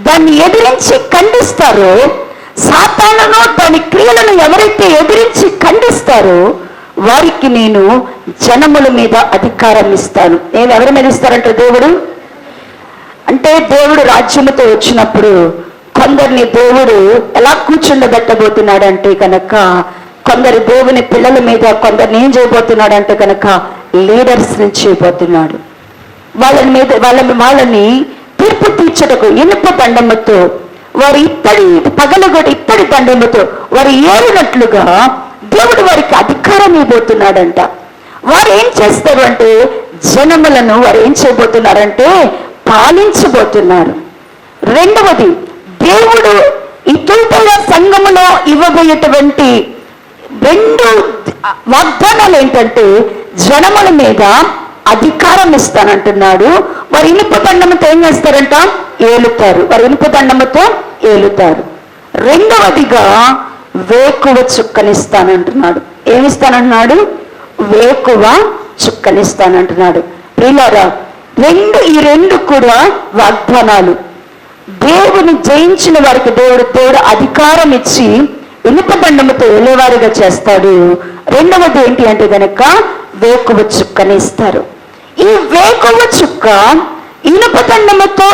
దాన్ని ఎదిరించి ఖండిస్తారో, సాతానును దాని క్రియలను ఎవరైతే ఎదిరించి ఖండిస్తారో వారికి నేను జనముల మీద అధికారం ఇస్తాను. నేను ఎవరి మీద ఇస్తారంటే దేవుడు అంటే దేవుడు రాజ్యముతో వచ్చినప్పుడు కొందరిని దేవుడు ఎలా కూర్చుండబెట్టబోతున్నాడంటే కనుక కొందరు దేవుని పిల్లల మీద కొందరిని ఏం చేయబోతున్నాడంటే కనుక లీడర్స్ నుంచి చేయబోతున్నాడు. వాళ్ళని తీర్పు తీర్చటకు ఇనుప దండముతో వారు ఇత్తడి దండముతో వారు ఏరినట్లుగా దేవుడు వారికి అధికారం ఇవ్వబోతున్నాడంట. వారు ఏం చేస్తారు అంటే జనములను వారు ఏం చేయబోతున్నారంటే పాలించబోతున్నారు. రెండవది, దేవుడు ఈ తూర్పుల సంఘములో ఇవ్వబోయేటువంటి 2 వాగ్దానాలు ఏంటంటే జనముల మీద అధికారం ఇస్తానంటున్నాడు. వారు ఇనుప దండముతో ఏం చేస్తారంట? ఏలుతారు. వారు ఇనుప దండముతో ఏలుతారు. రెండవదిగా వేకువ చుక్కనిస్తానంటున్నాడు. ఏమిస్తానంటున్నాడు? వేకువ చుక్కనిస్తానంటున్నాడు. ప్రియులారా, ఈ రెండు కూడా వాగ్దానాలు. దేవుని జయించిన వారికి దేవుడు అధికారం ఇచ్చి ఇనుప దండముతో ఏలేవారుగా చేస్తాడు. రెండవది ఏంటి అంటే గనక వేకువ చుక్కనిస్తారు. ఈ వేకువ చుక్క ఇనుప దండముతో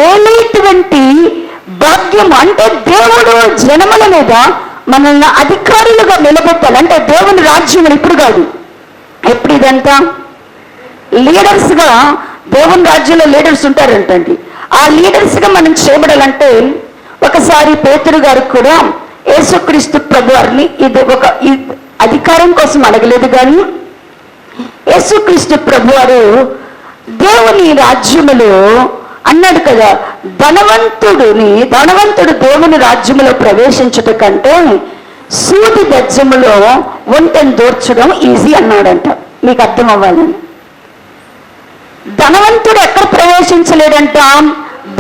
ఏలేటువంటి భాగ్యం అంటే దేవుడు జనముల మీద మనల్ని అధికారులుగా నిలబెట్టాలి. అంటే దేవుని రాజ్యం ఇప్పుడు కాదు, ఎప్పుడు ఇదంతా లీడర్స్ గా దేవుని రాజ్యంలో లీడర్స్ ఉంటారంటండి. ఆ లీడర్స్ గా మనం చేయబడాలంటే ఒకసారి పేతురు గారికి కూడా యేసుక్రీస్తు ప్రభువారిని ఈ అధికారం కోసం అడగలేదు, కానీ యేసుక్రీస్తు ప్రభువారు దేవుని రాజ్యములో అన్నాడు కదా, ధనవంతుడు దేవుని రాజ్యములో ప్రవేశించుట కంటే సూది బెజ్జములో ఒంటెను దూర్చడం ఈజీ అన్నాడంట. మీకు అర్థం అవ్వాలని. ధనవంతుడు ఎక్కడ ప్రవేశించలేడంట?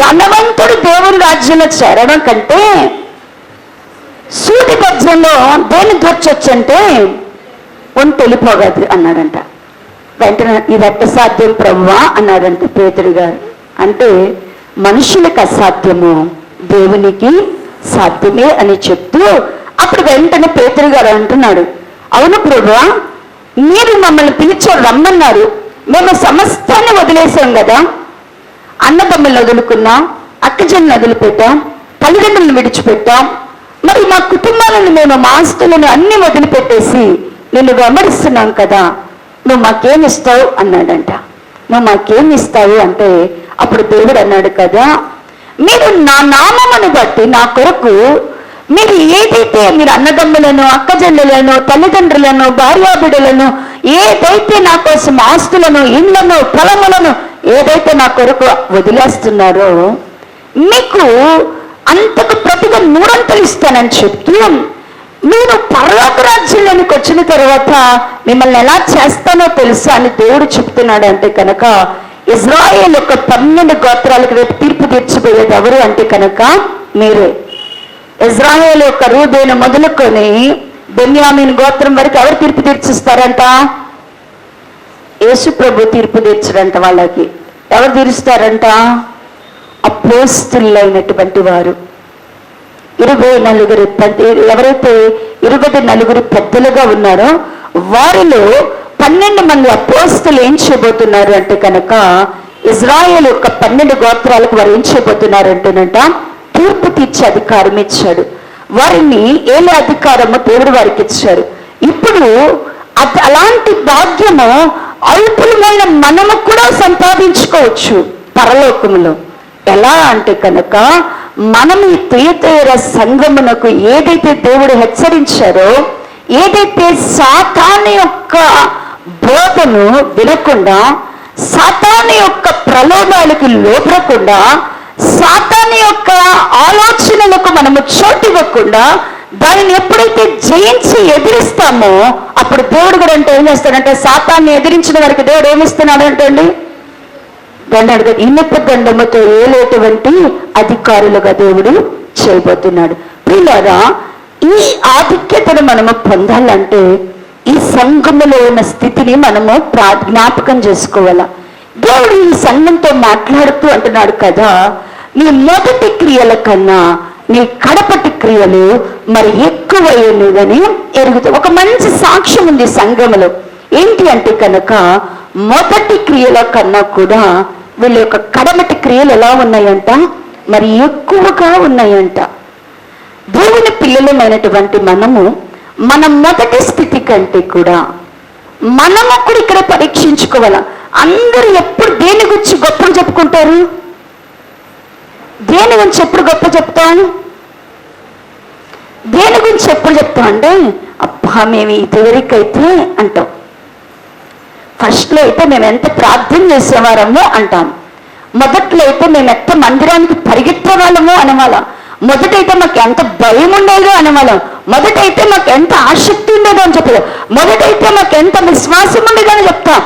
ధనవంతుడు దేవుని రాజ్యంలో చేరడం కంటే సూది బెజ్జంలో దేన్ని దూర్చొచ్చంటే ఒంటె వెళ్ళిపోగదు అన్నాడంట. వెంటనే ఇది ఎట్ట సాధ్యం ప్రభువా అన్నాడంట పేతురు గారు. అంటే మనుషులకు అసాధ్యము, దేవునికి సాధ్యమే అని చెప్తూ అప్పుడు వెంటనే పేతురు గారు అంటున్నాడు, అవును ప్రభువా, మీరు మమ్మల్ని రమ్మన్నారు, మేము సమస్తాన్ని వదిలేసాం కదా. అన్నదమ్ములను వదులుకున్నాం, అక్కజల్ని వదిలిపెట్టాం, తల్లిదండ్రులను విడిచిపెట్టాం, మరి మా కుటుంబాలను మేము మా ఆస్తులను అన్ని వదిలిపెట్టేసి నిన్ను వెంబడిస్తున్నాం కదా, నువ్వు మాకేమిస్తావు అన్నాడంట. నువ్వు మాకేమిస్తావు అంటే అప్పుడు దేవుడు అన్నాడు కదా, మీరు నా నామమును బట్టి నా కొరకు మీరు ఏదైతే మీరు అన్నదమ్ములను అక్కజల్లులను తల్లిదండ్రులను భార్యాబిడ్డలను ఏదైతే నా కోసం ఆస్తులను ఇళ్లను పొలములను ఏదైతే నా కొరకు వదిలేస్తున్నారో మీకు అంతకు ప్రతిగా 3 అంతలు ఇస్తానని చెప్తూ మీరు పరలోక రాజ్యంలోనికి వచ్చిన తర్వాత మిమ్మల్ని ఎలా చేస్తానో తెలుసా అని దేవుడు చెప్తున్నాడు. అంటే కనుక ఇజ్రాయేల్ యొక్క 12 గోత్రాలకు రేపు తీర్పు తీర్చిపోయేది ఎవరు అంటే కనుక మీరే. ఇజ్రాయేల్ యొక్క రూబేను మొదలుకొని బెన్యామీన్ గోత్రం వరకు ఎవరు తీర్పు తీర్చిస్తారంట? యేసు ప్రభు తీర్పు తీర్చడంట. వాళ్ళకి ఎవరు తీరుస్తారంట? అపోస్తులైనటువంటి వారు 24 ఎవరైతే 24 పెద్దలుగా ఉన్నారో వారిలో 12 మంది అపోస్తులు ఏం చేయబోతున్నారు అంటే కనుక ఇజ్రాయేల్ యొక్క 12 గోత్రాలకు వారు ఏం చేయబోతున్నారు అంటేనంట తీర్పు తీర్చే అధికారం ఇచ్చాడు. వారిని ఏలే అధికారము దేవుడు వారికి ఇచ్చారు. ఇప్పుడు అలాంటి భాగ్యము అల్పులమైన మనము కూడా సంపాదించుకోవచ్చు పరలోకములో. ఎలా అంటే కనుక మనం ఈ తుయతైర సంఘమునకు ఏదైతే దేవుడు హెచ్చరించారో, ఏదైతే సాతాను యొక్క బోధను వినకుండా, సాతాను యొక్క ప్రలోభాలకు లోపడకుండా, సాతాను యొక్క ఆలోచనలకు మనము చోటివ్వకుండా దానిని ఎప్పుడైతే జయించి ఎదిరిస్తామో అప్పుడు దేవుడు కూడా అంటే ఏం చేస్తాడంటే సాతాన్ని ఎదిరించిన వారికి దేవుడు ఏమిస్తున్నాడు అంటండి దండ ఇనుప దండముతో ఏలేటువంటి అధికారులుగా దేవుడు చేయబోతున్నాడు. ప్రియులారా, ఈ ఆధిక్యతను మనము పొందాలంటే ఈ సంఘములో ఉన్న స్థితిని మనము జ్ఞాపకం చేసుకోవాలా. దేవుడు ఈ సంఘంతో మాట్లాడుతూ అంటున్నాడు కదా, నీ మొదటి క్రియల కన్నా నీ కడపటి క్రియలు మరి ఎక్కువైనదని ఎరుగుతావు. ఒక మంచి సాక్ష్యం ఉంది సంఘములో. ఏంటి అంటే కనుక మొదటి క్రియల కన్నా కూడా వీళ్ళ యొక్క కడమటి క్రియలు ఎలా ఉన్నాయంట, మరి ఎక్కువగా ఉన్నాయంట. దేవుని పిల్లలమైనటువంటి మనము మన మొదటి స్థితి కంటే కూడా మనము కూడా ఇక్కడ పరీక్షించుకోవాలా. అందరూ ఎప్పుడు దేని గురించి గొప్పలు చెప్పుకుంటారు? దేని గురించి ఎప్పుడు గొప్ప చెప్తాం? దేని గురించి ఎప్పుడు చెప్తాం అంటే, అబ్బా మేము ఇదివరకైతే అంటాం. ఫస్ట్లో అయితే మేము ఎంత ప్రార్థన చేసేవారమో అంటాం. మొదట్లో అయితే మేము ఎంత మందిరానికి పరిగెత్తే వాళ్ళమో అనవాళ్ళం. మొదటైతే మాకు ఎంత భయం ఉండేదో అనవాళ్ళం. మొదటైతే మాకు ఎంత ఆసక్తి ఉండేదో అని చెప్పలేదు. మొదటైతే మాకు ఎంత విశ్వాసం ఉండేదో అని చెప్తాం.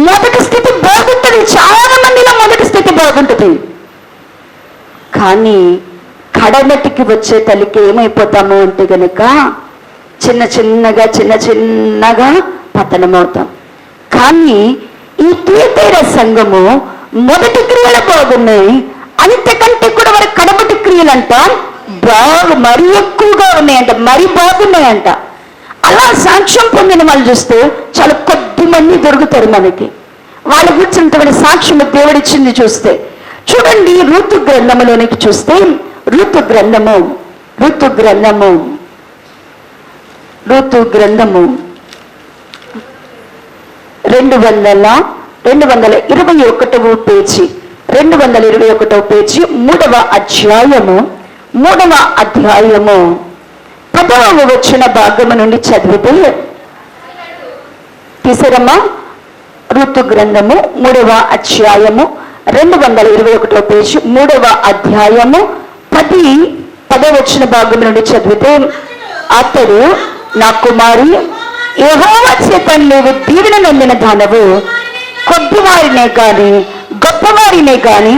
మొదటి స్థితి బాగుంటుంది. చాలా మందిలో మొదటి స్థితి బాగుంటుంది. కానీ కడమటికి వచ్చే తల్లికి ఏమైపోతాము అంటే గనుక చిన్న చిన్నగా పతనమవుతాం. కానీ ఈ తీతేర సంఘము మొదటి క్రియలు బాగున్నాయి, అంతకంటే కూడా వారి కడమటి క్రియలంట బాగా మరీ ఎక్కువగా ఉన్నాయంట, మరీ బాగున్నాయంట. అలా సాక్ష్యం పొందిన వాళ్ళు చూస్తే చాలా కొద్ది మంది దొరుకుతారు మనకి. వాళ్ళ గురించినటువంటి సాక్ష్యం దేవుడిచ్చింది చూస్తే చూడండి. ఋతు గ్రంథములోనికి చూస్తే ఋతు గ్రంథము 221 పేజీ 221 పేజీ 3వ అధ్యాయము 10వ వచన భాగము నుండి చదివితే తీసారమ్మా. ఋతు గ్రంథము 3వ అధ్యాయము 221 పేజీ 3వ అధ్యాయము 10వ వచన భాగము నుండి చదివితే, అతడు నా కుమారి యెహోవా చేత నీవు దీవెన నొందిన దానవు, కొద్దివారినే గాని గొప్పవారినే గాని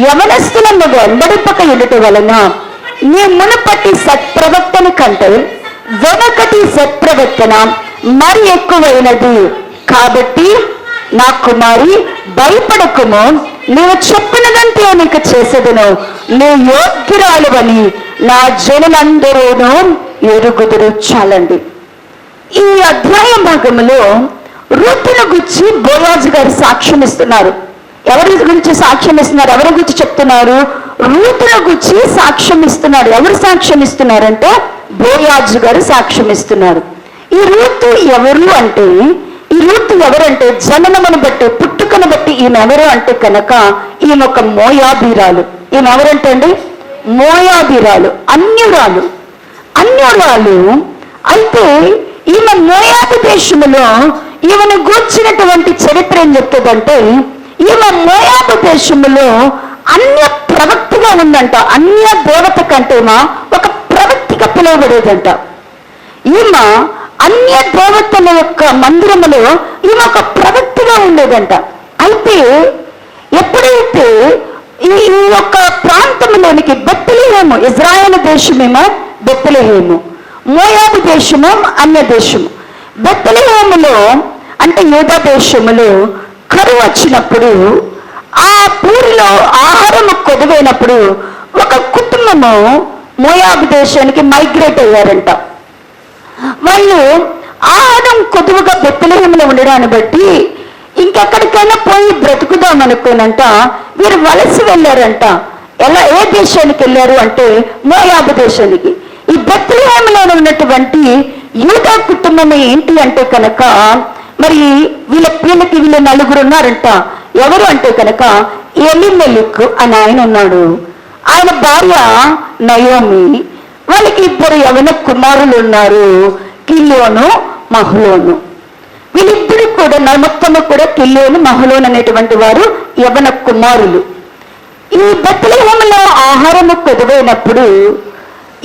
యవనస్తులను వెంబడింపక ఉండటం వలన నీ మునుపటి సత్ప్రవర్తన కంటే వెనకటి సత్ప్రవర్తన మరి ఎక్కువైనది. కాబట్టి నా కుమారి భయపడకుము, నీవు చెప్పినదంతే నీకు చేసేదను, నీ యోగ్యురాలువని నా జనులందరూను ఎరుగుదురు. చాలండి. ఈ అధ్యాయ భాగంలో రూతును గురించి బోయాజు గారు సాక్ష్యం ఇస్తున్నారు. ఎవరి గురించి సాక్ష్యం ఇస్తున్నారు? ఎవరి గురించి చెప్తున్నారు? రూతును గురించి సాక్ష్యం ఇస్తున్నారు. ఎవరు సాక్ష్యం ఇస్తున్నారంటే బోయాజు గారు సాక్ష్యం ఇస్తున్నారు. ఈ రూతు ఎవరు అంటే, జననమును బట్టి పుట్టుకను బట్టి ఈమె ఎవరు అంటే కనుక ఈమె ఒక మోయాబీరాలు. ఈమె ఎవరంటే అండి మోయాబీరాలు, అన్యురాలు. అయితే ఈమె మోయాబు దేశములో ఈమెను గూర్చినటువంటి చరిత్ర ఏం చెప్తుందంటే, ఈమె మోయాబు దేశములో అన్య ప్రవక్తిగా ఉందంట. అన్య దేవత కంటేమా ఒక ప్రవక్తిగా పిలువబడేదంట. ఈమె అన్య దేవతల యొక్క మందిరములో ఈమె ఒక ప్రవక్తిగా ఉండేదంట. అయితే ఎప్పుడైతే ఈ యొక్క ప్రాంతంలోనికి బెత్లెహేము, ఇజ్రాయేల్ దేశమేమో బెత్లెహేము, మోయాబు దేశము అన్య దేశము. బెత్లెహేములో అంటే యూదా దేశములో కరువు వచ్చినప్పుడు, ఆ పూరిలో ఆహారము కొదువైనప్పుడు ఒక కుటుంబము మోయాబు దేశానికి మైగ్రేట్ అయ్యారంట. వాళ్ళు ఆహారం కొదువుగా బెత్లెహేములో ఉండడాన్ని బట్టి ఇంకెక్కడికైనా పోయి బ్రతుకుదాం అనుకోనంట వీరు వలసి వెళ్ళారంట. ఏ దేశానికి వెళ్ళారు అంటే మోయాబు దేశానికి. ఈ బెత్లెహేములో ఉన్నటువంటి యూదా కుటుంబం ఏంటి అంటే కనుక మరి వీళ్ళకి నలుగురు ఉన్నారంట. ఎవరు అంటే కనుక ఎలిమెలెకు అని ఆయన ఉన్నాడు, ఆయన భార్య నయోమి, వాళ్ళకి 2 యవన కుమారులు ఉన్నారు, కిల్యోను మహలోను. వీళ్ళిద్దరు కూడా మొత్తము కూడా కిల్యోను మహలోను అనేటువంటి వారు యవన కుమారులు. ఈ బెత్లెహేములో ఆహారము కొదువైనప్పుడు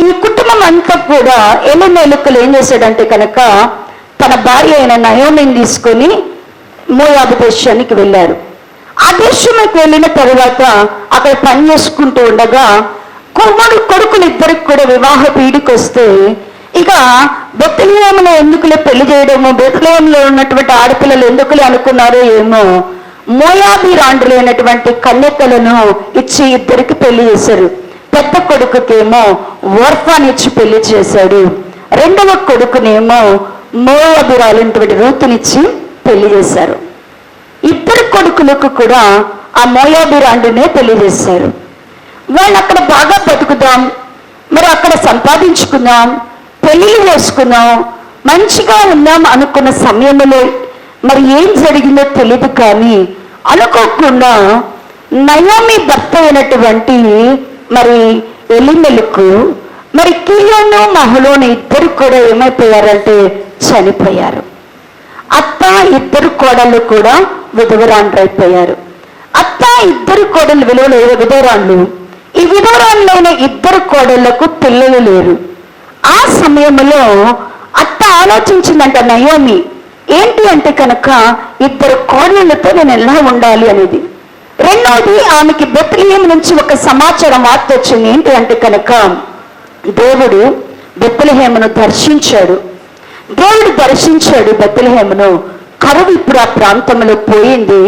ఈ కుటుంబం అంతా కూడా ఎలిమెలెకులు ఏం చేశాడంటే కనుక తన భార్య అయిన నయోమిని తీసుకొని మోయాబు దేశానికి వెళ్ళారు. ఆ దేశానికి వెళ్ళిన తర్వాత అక్కడ పని చేసుకుంటూ ఉండగా కొడుకులు ఇద్దరికి కూడా వివాహ పీడికి వస్తే, ఇక బెత్లెహేములో ఎందుకులే పెళ్లి చేయడము, బెత్లెహేములో ఉన్నటువంటి ఆడపిల్లలు ఎందుకులే అనుకున్నారో ఏమో, మోయాబీ రాండ్రులైనటువంటి కన్యకలను ఇచ్చి ఇద్దరికి పెళ్లి చేశారు. పెద్ద కొడుకుకేమో ఓర్ఫానిచ్చి పెళ్లి చేశాడు, రెండవ కొడుకునేమో మోయాబీరాలైనటువంటి రూతునిచ్చి పెళ్లి చేశారు. ఇద్దరు కొడుకులకు కూడా ఆ మోయాబీరాండునే పెళ్లి చేశారు. వాళ్ళు అక్కడ బాగా బతుకుదాం, మరి అక్కడ సంపాదించుకుందాం, పెళ్లిళ్ళు చేసుకుందాం, మంచిగా ఉన్నాం అనుకున్న సమయంలో మరి ఏం జరిగిందో తెలియదు. కానీ అనుకోకుండా నయోమి భర్త అయినటువంటి మరి ఎలిమెలకు మరి కిలోను మహలోను ఇద్దరు కూడా ఏమైపోయారంటే చనిపోయారు. అత్త ఇద్దరు కోడళ్ళు కూడా విధవరాండ్రు అయిపోయారు. అత్త ఇద్దరు కోడళ్ళు విధవరాండ్లు. ఈ విధవరాండ్లైన ఇద్దరు కోడళ్లకు పిల్లలు లేరు. ఆ సమయంలో అత్త ఆలోచించిందంట నయోమి, ఏంటి అంటే కనుక ఇద్దరు కోడళ్లతో నేను ఎలా ఉండాలి అనేది. రెండవది, ఆమెకి బెత్లెహేం నుంచి ఒక సమాచారం వార్త వచ్చింది. ఏంటి అంటే కనుక దేవుడు బెత్లెహేమును దర్శించాడు. దేవుడు దర్శించాడు బెత్లెహేమును. కరువు ఇప్పుడు ఆ ప్రాంతంలో పోయింది,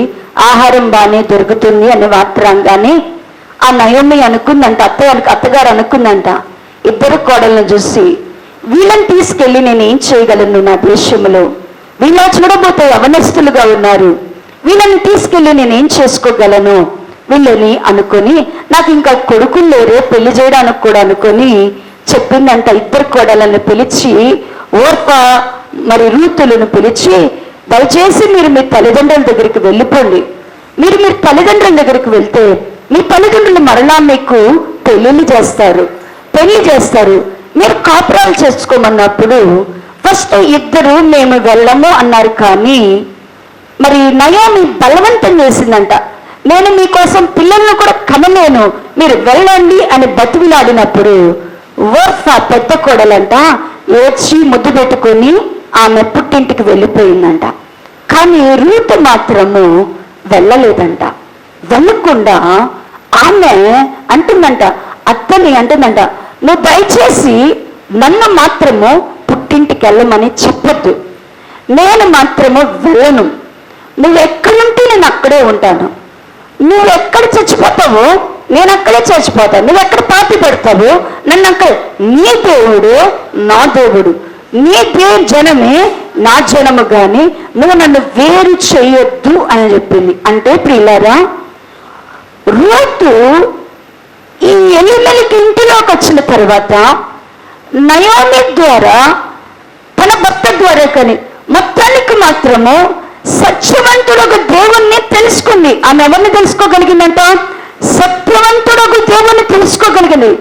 ఆహారం బాగానే దొరుకుతుంది అనే వార్త రాగానే ఆ నయోమి అనుకుందంట, అత్తగారు అనుకుందంట, ఇద్దరు కోడలను చూసి వీళ్ళని తీసుకెళ్ళి నేను ఏం చేయగలను నా దేశంలో, వీళ్ళ చూడబోతే యవనస్తులుగా ఉన్నారు, వీళ్ళని తీసుకెళ్ళి నేనేం చేసుకోగలను వీళ్ళని అనుకొని, నాకు ఇంకా కొడుకులు లేరే పెళ్లి చేయడానికి కూడా అనుకొని చెప్పిందంట. ఇద్దరు కోడలను పిలిచి, ఓర్పా మరి రూతులను పిలిచి, దయచేసి మీరు మీ తల్లిదండ్రుల దగ్గరికి వెళ్ళిపోండి. మీరు తల్లిదండ్రుల దగ్గరికి వెళ్తే మీ తల్లిదండ్రులు మరలా మీకు పెళ్లి చేస్తారు. మీరు కాపురాలు చేసుకోమన్నప్పుడు ఫస్ట్ ఇద్దరు మేము వెళ్ళము అన్నారు. కానీ మరి నయోమి బలవంతం చేసిందంట, నేను మీకోసం పిల్లలను కూడా కనలేను, మీరు వెళ్ళండి అని బతిమిలాడినప్పుడు ఓర్ఫా పెద్ద కోడలంట ఏడ్చి ముద్దు పెట్టుకొని ఆమె పుట్టింటికి వెళ్ళిపోయిందంట. కానీ రూతు మాత్రము వెళ్ళలేదంట. వెళ్ళకుండా ఆమె అంటుందంట, నువ్వు దయచేసి నన్ను మాత్రము పుట్టింటికి వెళ్ళమని చెప్పొద్దు, నేను మాత్రము వెళ్ళను, నువ్వు ఎక్కడుంటే నేను అక్కడే ఉంటాను, నువ్వు ఎక్కడ చచ్చిపోతావో నేను అక్కడే చచ్చిపోతాను, నువ్వు ఎక్కడ పాతి పెడతావు నన్ను అక్కడ, నీ దేవుడు నా దేవుడు, నీ జనమే నా జనము, కానీ నువ్వు నన్ను వేరు చేయొద్దు అని చెప్పింది. అంటే ప్రియులారా, రూతు ఈ ఎలిమెలకి ఇంటిలోకి వచ్చిన తర్వాత నయోమి ద్వారా తన భర్త ద్వారా కానీ మొత్తానికి మాత్రము సత్యవంతుడొక దేవుణ్ణి తెలుసుకుంది. ఆమె ఎవరిని తెలుసుకోగలిగిందంట? సత్యవంతుడొక దేవుణ్ణి తెలుసుకోగలిగింది,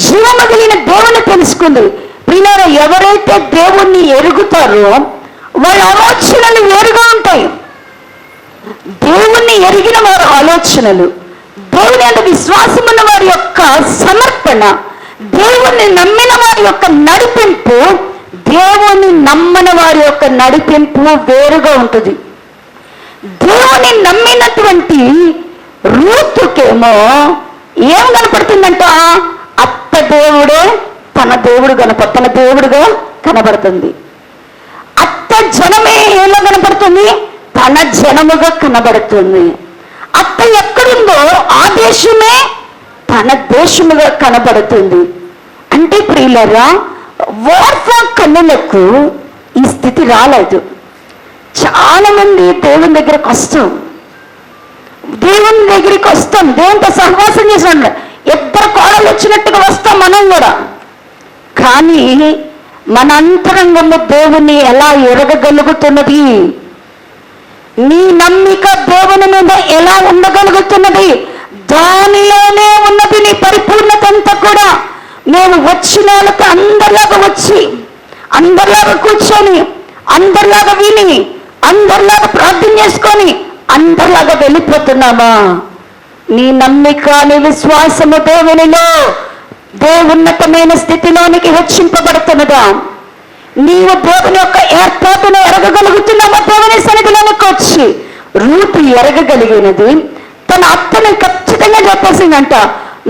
జీవము కలిగిన దేవుణ్ణి తెలుసుకుంది. ప్రియులారా, ఎవరైతే దేవుణ్ణి ఎరుగుతారో వాళ్ళ ఆలోచనలు వేరుగా ఉంటాయి. దేవుణ్ణి ఎరిగిన వారి ఆలోచనలు, దేవుని అంటే విశ్వాసం ఉన్న వారి యొక్క సమర్పణ, దేవుణ్ణి నమ్మిన వారి యొక్క నడిపింపు, దేవుని నమ్మని వారి యొక్క నడిపింపు వేరుగా ఉంటుంది. దేవుని నమ్మినటువంటి రూతుకేమో ఏం కనపడుతుందంట? అత్త దేవుడే తన దేవుడుగా కనబడుతుంది. అత్త జనమే ఎలా కనబడుతుంది? తన జనముగా కనబడుతుంది. అత్త ఎక్కడుందో ఆ దేశమే తన దేశముగా కనబడుతుంది. అంటే ప్రియులారా, ఓర్ఫా కన్నులకు ఈ స్థితి రాలేదు. చాలా మంది దేవుని దగ్గరకు వస్తాం, దేవునితో సహవాసం చేసాం, ఇద్దరు కోడలు వచ్చినట్టుగా వస్తాం మనం కూడా. కానీ మన అంతరంగంలో దేవుని ఎలా ఎరగగలుగుతున్నది? నీ నమ్మిక దేవుని మీద ఎలా ఉండగలుగుతున్నది? దానిలోనే ఉన్నది నీ పరిపూర్ణత అంతా కూడా. నేను వచ్చిన వాళ్ళకి అందరిలాగా వచ్చి, అందరిలాగా కూర్చొని, అందరిలాగా విని, అందరిలాగా ప్రార్థన చేసుకొని, అందరిలాగా వెళ్ళిపోతున్నామా? నీ నమ్మిక, నీ విశ్వాసము దేవునిలో దేవున్నతమైన స్థితిలోనికి హెచ్చింపబడుతున్నదా? నీవు దేవుని యొక్క ఏర్పాటును ఎరగగలుగుతున్నావా? దేవుని సన్నిధిలోనికి వచ్చి రూతు ఎరగగలిగినది తన అత్తని ఖచ్చితంగా చెప్పేసిందంట,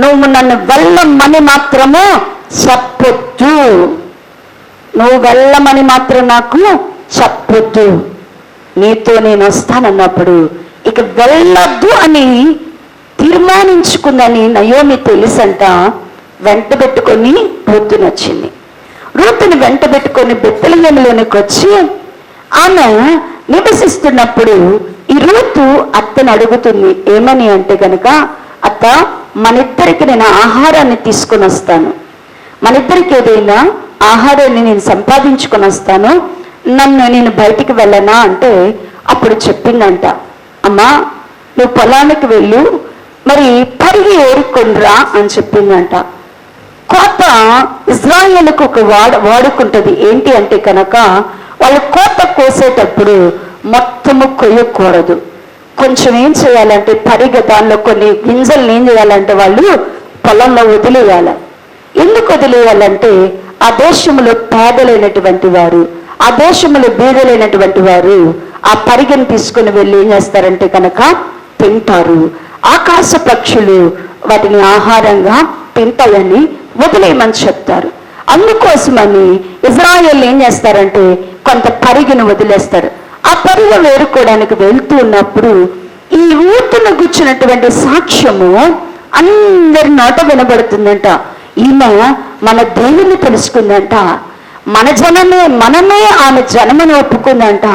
నువ్వు నన్ను వెళ్ళమని మాత్రము చెప్పొద్దు, నువ్వు వెళ్ళమని మాత్రం నాకు చెప్పొద్దు, నీతో నేను వస్తానన్నప్పుడు ఇక వెళ్ళొద్దు అని తీర్మానించుకుందని నయోమి తెలుసంట. వెంట పెట్టుకొని రూతుని వచ్చింది. రూతుని వెంట పెట్టుకొని బెత్లెహేములోనికి వచ్చి ఆమె నివసిస్తున్నప్పుడు ఈ రూతు అత్తను అడుగుతుంది. ఏమని అంటే కనుక, అత్త, మనిద్దరికి నేను ఆహారాన్ని తీసుకొని వస్తాను, మనిద్దరికి ఏదైనా ఆహారాన్ని నేను సంపాదించుకొని వస్తాను, నేను బయటికి వెళ్ళనా అంటే అప్పుడు చెప్పిందంట, అమ్మా నువ్వు పొలానికి వెళ్ళు, మరి పరిగి ఏరుకొనిరా అని చెప్పిందంట. కోత ఇజ్రాయేలుకు ఒక వాడుకుంటుంది. ఏంటి అంటే కనుక, వాళ్ళు కోత కోసేటప్పుడు మొత్తము కొయ్యకూడదు, కొంచెం ఏం చేయాలంటే పరిగ దానిలో కొన్ని గింజలను ఏం చేయాలంటే వాళ్ళు పొలంలో వదిలేయాలి. ఎందుకు వదిలేయాలంటే ఆ దేశంలో పేదలైనటువంటి వారు, ఆ దేశంలో బీదలైనటువంటి వారు ఆ పరిగెను తీసుకుని వెళ్ళి ఏం చేస్తారంటే కనుక తింటారు. ఆకాశ పక్షులు వాటిని ఆహారంగా తింటాయని వదిలేయమని చెప్తారు. అందుకోసమని ఇజ్రాయేల్ ఏం చేస్తారంటే కొంత పరిగెను వదిలేస్తారు. ఆ పరిగె వేరుకోవడానికి వెళ్తూ ఉన్నప్పుడు ఈ ఊతును గుచ్చినటువంటి సాక్ష్యము అందరి నోట వినబడుతుందంట. ఈమె మన దేవుని తెలుసుకుందంట, మనమే ఆమె జన్మను ఒప్పుకుందంట,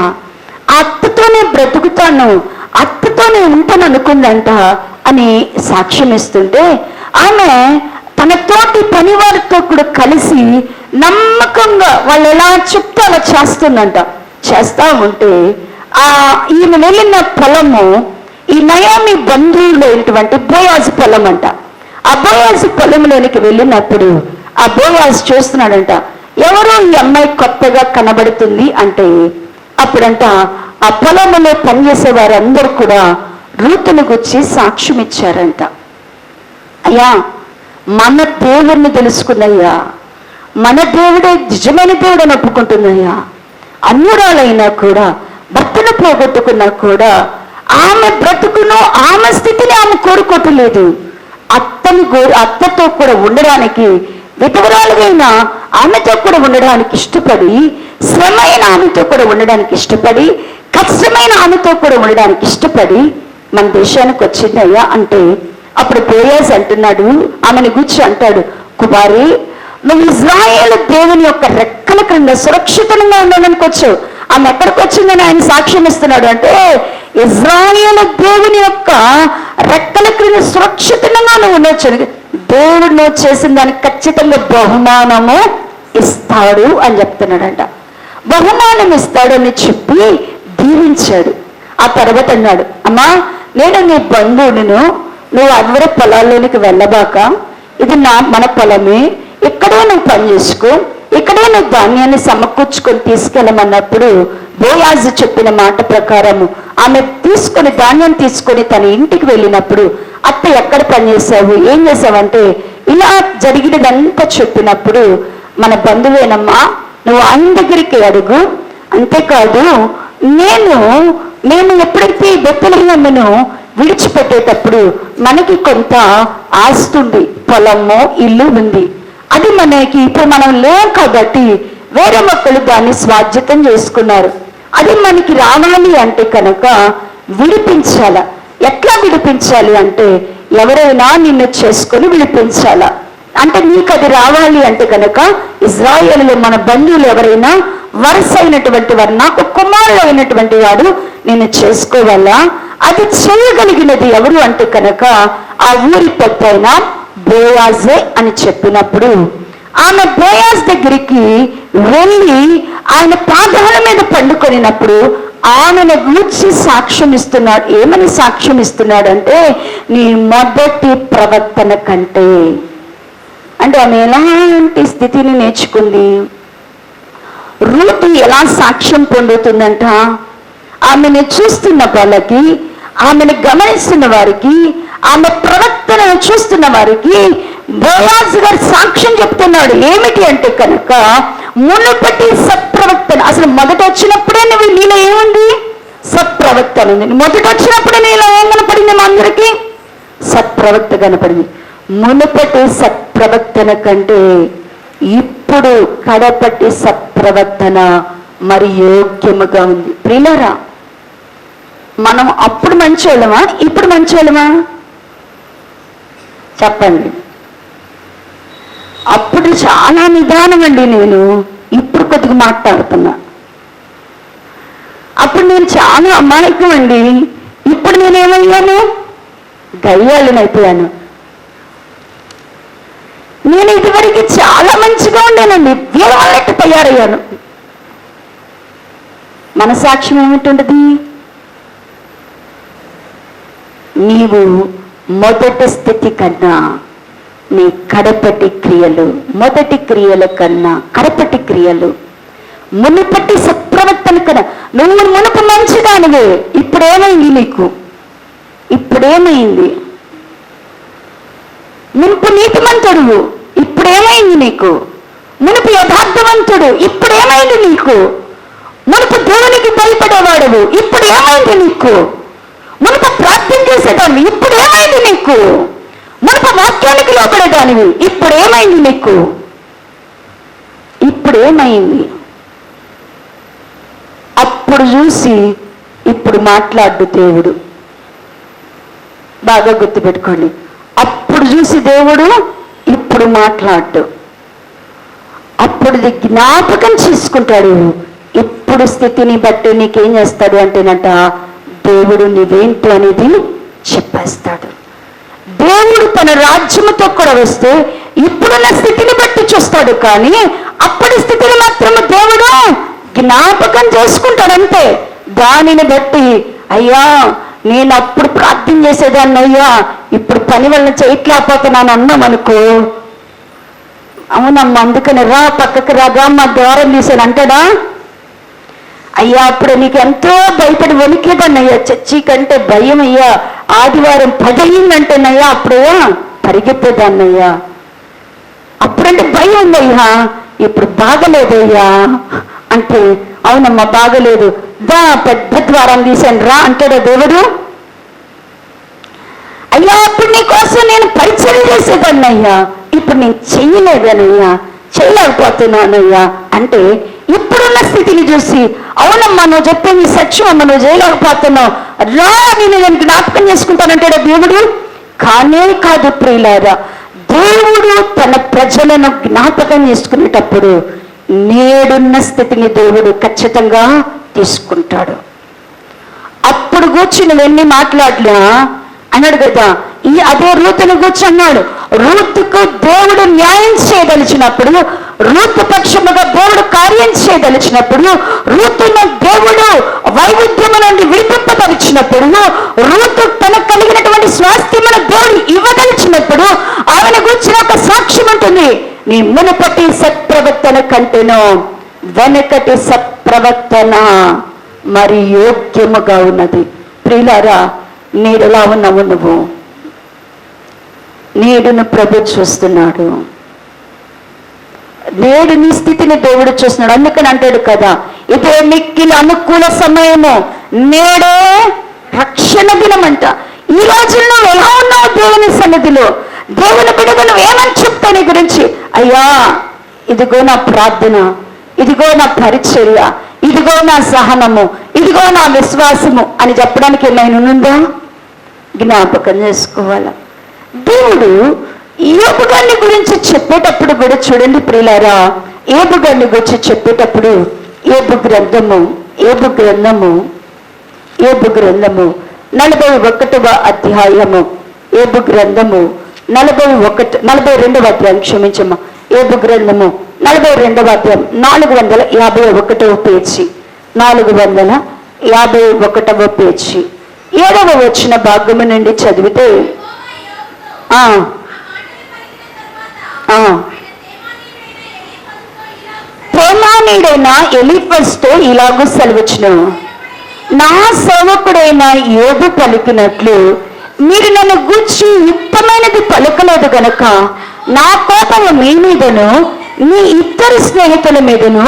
అత్తతోనే బ్రతుకుతాను, అత్తతోనే ఉంటాను అనుకుందంట అని సాక్ష్యం ఇస్తుంటే, ఆమె తన తోటి పనివారితో కూడా కలిసి నమ్మకంగా వాళ్ళు ఎలా చెప్తే అలా చేస్తుందంట. చేస్తా ఉంటే ఈమె వెళ్ళిన పొలము ఈ నయోమి బంధువులైనటువంటి బోయాజు పొలం అంట. ఆ బోయాజు పొలంలోనికి వెళ్ళినప్పుడు ఆ బోయాజు చూస్తున్నాడంట, ఎవరో ఈ అమ్మాయి కొత్తగా కనబడుతుంది అంటే, అప్పుడంట ఆ పొలంలో పనిచేసే వారందరూ కూడా రూతును గురించి సాక్ష్యం ఇచ్చారంట. అయ్యా, మన దేవుడిని తెలుసుకున్నయ్యా, మన దేవుడే నిజమైన దేవుడు అని ఒప్పుకుంటుందయ్యా. అన్యురాలైనా కూడా, భర్తను పోగొట్టుకున్నా కూడా ఆమె బ్రతుకును ఆమె స్థితిని ఆమె కోరుకోవట్లేదు. అత్తతో కూడా ఉండడానికి, విధవరాలుగైన ఆమెతో కూడా ఉండడానికి ఇష్టపడి, శ్రమైన ఆమెతో కూడా ఉండడానికి ఇష్టపడి, కష్టమైన ఆమెతో కూడా ఉండడానికి ఇష్టపడి మన దేశానికి వచ్చిందయ్యా అంటే, అప్పుడు బోయాజ్ అంటున్నాడు, ఆమెను గురించి అంటాడు, కుమారి, నువ్వు ఇజ్రాయేలు దేవుని యొక్క రెక్కల క్రింద సురక్షితంగా ఉండడానికి వచ్చావు. ఆమె ఎక్కడికి వచ్చిందని ఆయన సాక్ష్యం ఇస్తున్నాడు అంటే, ఇజ్రాయేలు దేవుని యొక్క రెక్కల క్రింద సురక్షితంగా నువ్వు ఉండొచ్చు, దేవుడు నువ్వు చేసిన దానికి ఖచ్చితంగా బహుమానము ఇస్తాడు అని చెప్తున్నాడంట. బహుమానం ఇస్తాడని చెప్పి దీవించాడు. ఆ తర్వాత అన్నాడు, అమ్మా నేను నీ బంధువును, నువ్వు అందరి పొలాల్లోనికి వెళ్ళబాక, ఇది మన పొలమే, ఇక్కడే నువ్వు పని చేసుకో, ఇక్కడే నువ్వు ధాన్యాన్ని సమకూర్చుకొని తీసుకెళ్ళమన్నప్పుడు బోయాజు చెప్పిన మాట ప్రకారము ఆమె ధాన్యం తీసుకొని తన ఇంటికి వెళ్ళినప్పుడు, అత్త ఎక్కడ పని చేసావు, ఏం చేసావంటే ఇలా జరిగినదంతా చెప్పినప్పుడు, మన బంధువేనమ్మా, నువ్వు ఆయన దగ్గరికి అడుగు, అంతేకాదు నేను ఎప్పుడైతే బెత్లెహేమును విడిచిపెట్టేటప్పుడు మనకి కొంత ఆస్తుంది, పొలము ఇల్లు ఉంది, అది మనకి ఇప్పుడు మనం లేవు కాబట్టి వేరే మొక్కలు దాన్ని స్వాధ్యతం చేసుకున్నారు, అది మనకి రావాలి అంటే కనుక విడిపించాల. ఎట్లా విడిపించాలి అంటే, ఎవరైనా నిన్ను చేసుకొని విడిపించాల. అంటే నీకు అది రావాలి అంటే కనుక ఇజ్రాయేలులో మన బంధువులు ఎవరైనా వరుస అయినటువంటి వారు, నాకు కుమారుడు అయినటువంటి వాడు నేను చేసుకోవాలా. అది చేయగలిగినది ఎవరు అంటే కనుక ఆ ఊరి పెద్దయిన బోయాజే అని చెప్పినప్పుడు, ఆమె బోయాజ్ దగ్గరికి వెళ్ళి ఆయన పాదాల మీద పండుకొనినప్పుడు ఆమెను గూర్చి సాక్ష్యం ఇస్తున్నాడు. ఏమని సాక్ష్యం ఇస్తున్నాడంటే, నీ మొదటి ప్రవర్తన కంటే, అంటే ఆమె ఎలాంటి స్థితిని నేర్చుకుంది, రూతు ఎలా సాక్ష్యం పొందుతుందంట, ఆమెను చూస్తున్న వాళ్ళకి, ఆమెను గమనిస్తున్న వారికి, ఆమె ప్రవర్తనను చూస్తున్న వారికి బోయాజు గారు సాక్ష్యం చెప్తున్నాడు. ఏమిటి అంటే కనుక, మునుపటి సత్ప్రవర్తన, అసలు మొదట వచ్చినప్పుడే నీలో ఏముంది, సత్ప్రవర్తన ఉంది. మొదట వచ్చినప్పుడే నీలో ఏం కనపడింది, మా అందరికీ సత్ప్రవర్తన కనపడింది. మునుపటి సత్ప్రవర్తన కంటే ఇప్పుడు కడపటి సత్ప్రవర్తన మరి యోగ్యముగా ఉంది. ప్రియులారా, మనం అప్పుడు మంచోళ్ళమా, ఇప్పుడు మంచోళ్ళమా చెప్పండి. అప్పుడు చాలా నిదానం అండి నేను, ఇప్పుడు కొద్దిగా మాట్లాడుతున్నా. అప్పుడు నేను చాలా అమాయకం అండి, ఇప్పుడు నేనేమయ్యాను? దయ్యాలనైపోయాను. నేను ఇదివరకు చాలా మంచిగా ఉండేనండి, వీరాలట్టు తయారయ్యాను. మన సాక్ష్యం ఏమిటి? నీవు మొదటి స్థితి కన్నా నీ కడపటి క్రియలు, మొదటి క్రియల కన్నా కడపటి క్రియలు, మునుపటి సత్ప్రవర్తన కన్నా, నువ్వు మునుపు మంచిదానివే, ఇప్పుడేమైంది నీకు? ఇప్పుడేమైంది? మునుపు నీతిమంతుడు, ఇప్పుడేమైంది నీకు? మునుపు యథార్థవంతుడు, ఇప్పుడేమైంది నీకు? మునుపు దేవునికి భయపడేవాడు, ఇప్పుడు ఏమైంది నీకు? మునుపు ప్రార్థన చేసేదాన్ని, ఇప్పుడు ఏమైంది నీకు? మునుపు వాక్యానికి లోపడేదానివి, ఇప్పుడు ఏమైంది నీకు? ఇప్పుడేమైంది? అప్పుడు చూసి ఇప్పుడు మాట్లాడు దేవుడు. బాగా గుర్తుపెట్టుకోండి, అప్పుడు చూసి దేవుడు ఇప్పుడు మాట్లాడు. అప్పుడు జ్ఞాపకం చేసుకుంటాడు. ఇప్పుడు స్థితిని బట్టి నీకేం చేస్తాడు అంటేనట, దేవుడు నీవేంటి అనేది చెప్పేస్తాడు. దేవుడు తన రాజ్యముతో కూడా వస్తే ఇప్పుడున్న స్థితిని బట్టి చూస్తాడు, కానీ అప్పటి స్థితిని మాత్రం దేవుడు జ్ఞాపకం చేసుకుంటాడంతే. దానిని బట్టి అయ్యా నేను అప్పుడు ప్రార్థన చేసేదాన్ని, అయ్యా ఇప్పుడు పని వల్ల చేయట్లేకపోతున్నాను అన్నాం అనుకో, అవునమ్మా అందుకని రా పక్కకు రాగా మా ద్వారం తీసాను అంటాడా? అయ్యా అప్పుడు నీకు ఎంతో భయపడి వణికేదాన్నయ్యా, చర్చి కంటే భయం అయ్యా, ఆదివారం 10 అయిందంటేనయ్యా అప్పుడయ్యా పరిగెత్తేదాన్నయ్యా, అప్పుడంటే భయం ఉందయ్యా, ఇప్పుడు బాగలేదయ్యా అంటే అవునమ్మా బాగలేదు, దా పెద్ద ద్వారం తీసాను రా అంటాడా దేవుడు? అయ్యా అప్పుడు నీ కోసం నేను పరిచయం చేసేదాన్నయ్యా, ఇప్పుడు నేను చెయ్యలేదనయ్యా, చేయలేకపోతున్నానయ్యా అంటే ఇప్పుడున్న స్థితిని చూసి అవునమ్మా నువ్వు చెప్పింది సత్యం అమ్మ, నువ్వు చేయలేకపోతున్నావు, రా నేను జ్ఞాపకం చేసుకుంటానంటాడా దేవుడు? కానే కాదు ప్రియులారా, దేవుడు తన ప్రజలను జ్ఞాపకం చేసుకునేటప్పుడు నేడున్న స్థితిని దేవుడు ఖచ్చితంగా తీసుకుంటాడు. అప్పుడు కూర్చి నువ్వెన్ని మాట్లాడలా అన్నాడు కదా, ఈ అదే రూతును కూర్చి అన్నాడు. రూతుకు దేవుడు న్యాయం చేయదలిచినప్పుడు, రూతు పక్షముగా దేవుడు కార్యం చేయదలిచినప్పుడు, రూతును దేవుడు వైవిధ్యము నుండి విడిపింపదలిచినప్పుడు, రూతు తనకు కలిగినటువంటి స్వాస్థ్యమును దేవుడు ఇవ్వదలిచినప్పుడు ఆమెను గురించిన ఒక సాక్ష్యం ఉంటుంది. నీ మునుపటి సత్ప్రవర్తన కంటేనో వెనకటి సత్ప్రవర్తన మరి యోగ్యముగా ఉన్నది. ప్రియులారా, నేడు ఎలా ఉన్నావు నువ్వు? నేడును ప్రభు చూస్తున్నాడు, నేడు నీ స్థితిని దేవుడు చూస్తున్నాడు. అందుకని అంటాడు కదా, ఇదే మిక్కిలి అనుకూల సమయము, నేడే రక్షణ దినం అంట. ఈ రోజుల్లో ఎలా ఉన్నావు దేవుని సన్నిధిలో? దేవుని బిడ్డగా నువ్వు ఏమని చెప్తావు నీ గురించి? అయ్యా ఇదిగో నా ప్రార్థన, ఇదిగో నా పరిచర్య, ఇదిగో నా సహనము, ఇదిగో నా విశ్వాసము అని చెప్పడానికి ఏమైనా ఉందా? జ్ఞాపకం చేసుకోవాలా. దేవుడు యోబు గారిని గురించి చెప్పేటప్పుడు కూడా చూడండి ప్రియులారా, యోబు గారిని గురించి చెప్పేటప్పుడు యోబు గ్రంథము 41వ అధ్యాయము, యోబు గ్రంథము 42వ అధ్యాయం, క్షమించమ్మా, యోబు గ్రంథము 42వ అధ్యాయం 451వ పేజీ, 451వ పేజీ 7వ వచన భాగము నుండి చదివితే తేమానీయుడైన ఎలీఫజుతో ఇలాగూ సెలవిచ్చును, నా సేవకుడైన యోబు పలికినట్లు మీరు నన్ను గూర్చి యుక్తమైనది పలుకలేదు గనక నా కోపము మీ మీదను మీ ఇద్దరు స్నేహితుల మీదను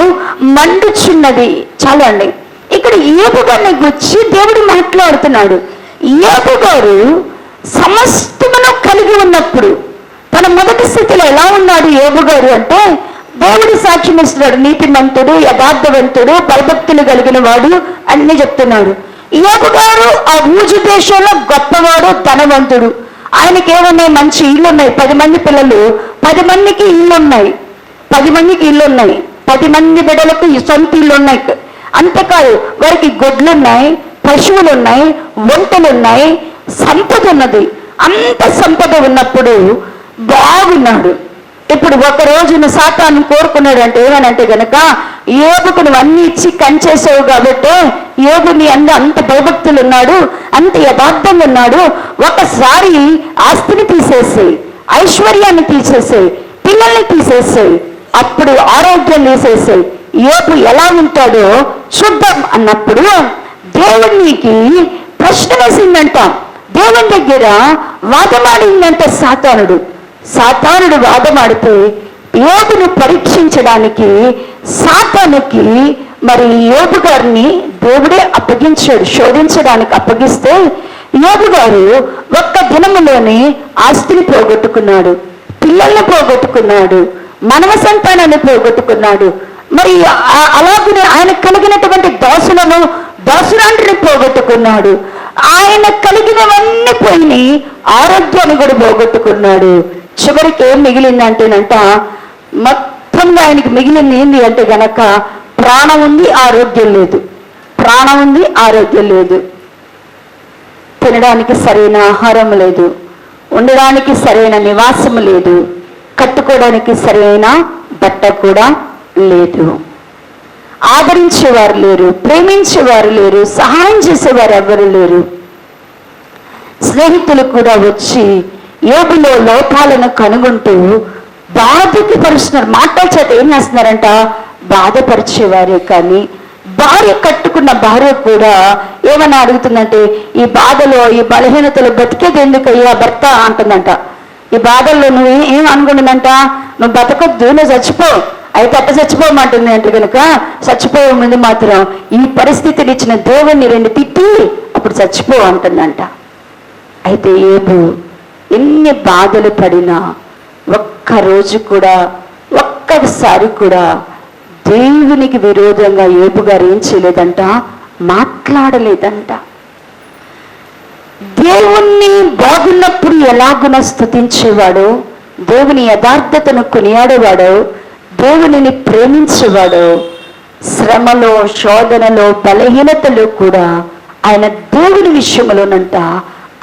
మండుచున్నది. చాలా అండి, ఇక్కడ యోబు గారిని గురించి దేవుడు మాట్లాడుతున్నాడు. యోబు గారు సమస్తమును కలిగి ఉన్నప్పుడు తన మొదటి స్థితిలో ఎలా ఉన్నాడు యోబు గారు అంటే, దేవుడు సాక్ష్యం ఇస్తున్నాడు, నీతిమంతుడు, యథార్థవంతుడు, భయభక్తులు కలిగిన వాడు అన్ని చెప్తున్నాడు. యోబు గారు ఆ ఊజు దేశంలో గొప్పవాడు, ధనవంతుడు, ఆయనకి ఏమున్నాయి? మంచి ఇల్లు ఉన్నాయి, 10 మంది పిల్లలు, 10 మందికి ఇల్లు ఉన్నాయి, 10 మందికి ఇల్లు ఉన్నాయి, 10 మంది బిడ్డలకు సొంత ఇల్లు ఉన్నాయి. అంతేకాదు వారికి గొడ్లున్నాయి, పశువులు ఉన్నాయి, వంటలు ఉన్నాయి, సంపద ఉన్నది. అంత సంపద ఉన్నప్పుడు బాగున్నాడు. ఇప్పుడు ఒక రోజున సాతాను కోరుకున్నాడు అంటే ఏమనంటే గనక, యోబుకు నువ్వు అన్ని ఇచ్చి కంచేసావు కాబట్టి, యోబు నీ అంత భయభక్తులు ఉన్నాడు, అంత యథార్థంగా ఉన్నాడు, ఒకసారి ఆస్తిని తీసేసేయి, ఐశ్వర్యాన్ని తీసేసేయి, పిల్లల్ని తీసేసేయి, అప్పుడు ఆరోగ్యం తీసేసేయి, యోబు ఎలా ఉంటాడో చూద్దాం అన్నప్పుడు దేవునికి ప్రశ్న వేసిందంట. దేవుని దగ్గర వాదమాడిందంట సాతానుడు వాదమాడితే యోబును పరీక్షించడానికి సాతానుకి మరి యోబు గారిని దేవుడే అప్పగించాడు, శోధించడానికి అప్పగిస్తే యోబు గారు ఒక్క దినములోనే ఆస్తిని పోగొట్టుకున్నాడు, పిల్లల్ని పోగొట్టుకున్నాడు, మానవ సంతానాన్ని పోగొట్టుకున్నాడు. మరి అలాగనే ఆయన కలిగినటువంటి దాసురాంటిని పోగొట్టుకున్నాడు, ఆయన కలిగినవన్నీ పోయి ఆరోగ్యాన్ని కూడా పోగొట్టుకున్నాడు. చివరికి ఏం మిగిలిందంటేనంట, మొత్తంగా ఆయనకి మిగిలింది ఏంటి అంటే గనక ప్రాణం ఉంది, ఆరోగ్యం లేదు, ప్రాణం ఉంది, ఆరోగ్యం లేదు, తినడానికి సరైన ఆహారం లేదు, ఉండడానికి సరైన నివాసం లేదు, కట్టుకోవడానికి సరైన బట్ట కూడా లేదు, ఆదరించేవారు లేరు, ప్రేమించేవారు లేరు, సహాయం చేసేవారు ఎవరు లేరు. స్నేహితులు కూడా వచ్చి యోబులో లోపాలను కనుగొంటూ బాధపరుస్తున్నారు. మాటల చేత ఏం చేస్తున్నారంట, బాధపరిచేవారే. కానీ భార్య, కట్టుకున్న భార్య కూడా ఏమన్నా అడుగుతుందంటే, ఈ బాధలో ఈ బలహీనతలో బతికేది ఎందుకయ్యా భర్త అంటుందంట. ఈ బాధల్లో నువ్వు ఏం అనుకుంటుందంట, నువ్వు బతకొద్దు, నువ్వు చచ్చిపో, అయితే అట్ట చచ్చిపోమంటుంది అంటే కనుక చచ్చిపోయే ముందు మాత్రం ఈ పరిస్థితిని ఇచ్చిన దేవుణ్ణి 2 తిట్టి అప్పుడు చచ్చిపో అంటుందంట. అయితే యోబు ఎన్ని బాధలు పడినా ఒక్కరోజు కూడా, ఒక్కసారి కూడా దేవునికి విరోధంగా యోబు గారు ఏం చేయలేదంట, మాట్లాడలేదంట. దేవుణ్ణి బాగున్నప్పుడు ఎలాగున స్తుతించేవాడో, దేవుని యథార్థతను కొనియాడేవాడో, దేవునిని ప్రేమించేవాడో, శ్రమలో, శోధనలో, బలహీనతలో కూడా ఆయన దేవుని విషయంలోనంట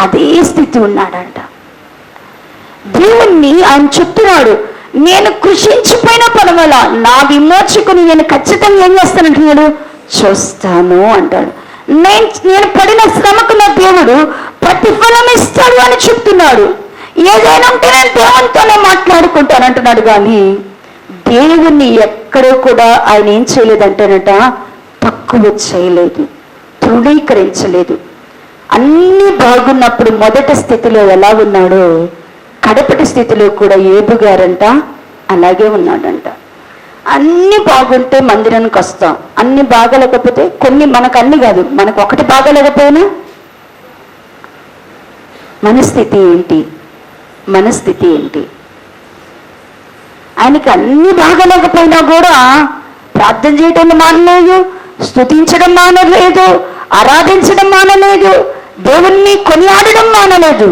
అదే స్థితి ఉన్నాడంట. దేవుణ్ణి ఆయన చెప్తున్నాడు, నేను కృషించిపోయిన పరమల నా విమోచకుని నేను ఖచ్చితంగా ఏం చేస్తానంటున్నాడు, చూస్తాను అంటాడు. నేను పడిన శ్రమకు నా దేవుడు ప్రతిఫలం ఇస్తాడు అని చెప్తున్నాడు. ఏదైనా ఉంటే నేను దేవునితోనే మాట్లాడుకుంటానంటున్నాడు. కానీ దేవుణ్ణి ఎక్కడో కూడా ఆయన ఏం చేయలేదంటేనట, తక్కువ చేయలేదు, తృణీకరించలేదు. అన్నీ బాగున్నప్పుడు మొదటి స్థితిలో ఎలా ఉన్నాడో కడపటి స్థితిలో కూడా యోబు గారంట అలాగే ఉన్నాడంట. అన్ని బాగుంటే మందిరానికి వస్తాం, అన్ని బాగలేకపోతే కొన్ని, మనకు అన్ని కాదు, మనకు ఒకటి బాగలేకపోయినా మనస్థితి ఏంటి? ఆయనకి అన్ని బాగలేకపోయినా కూడా ప్రార్థన చేయటం మానలేదు, స్తుతించడం మానలేదు, ఆరాధించడం మానలేదు, దేవుణ్ణి కొనియాడడం మానలేదు,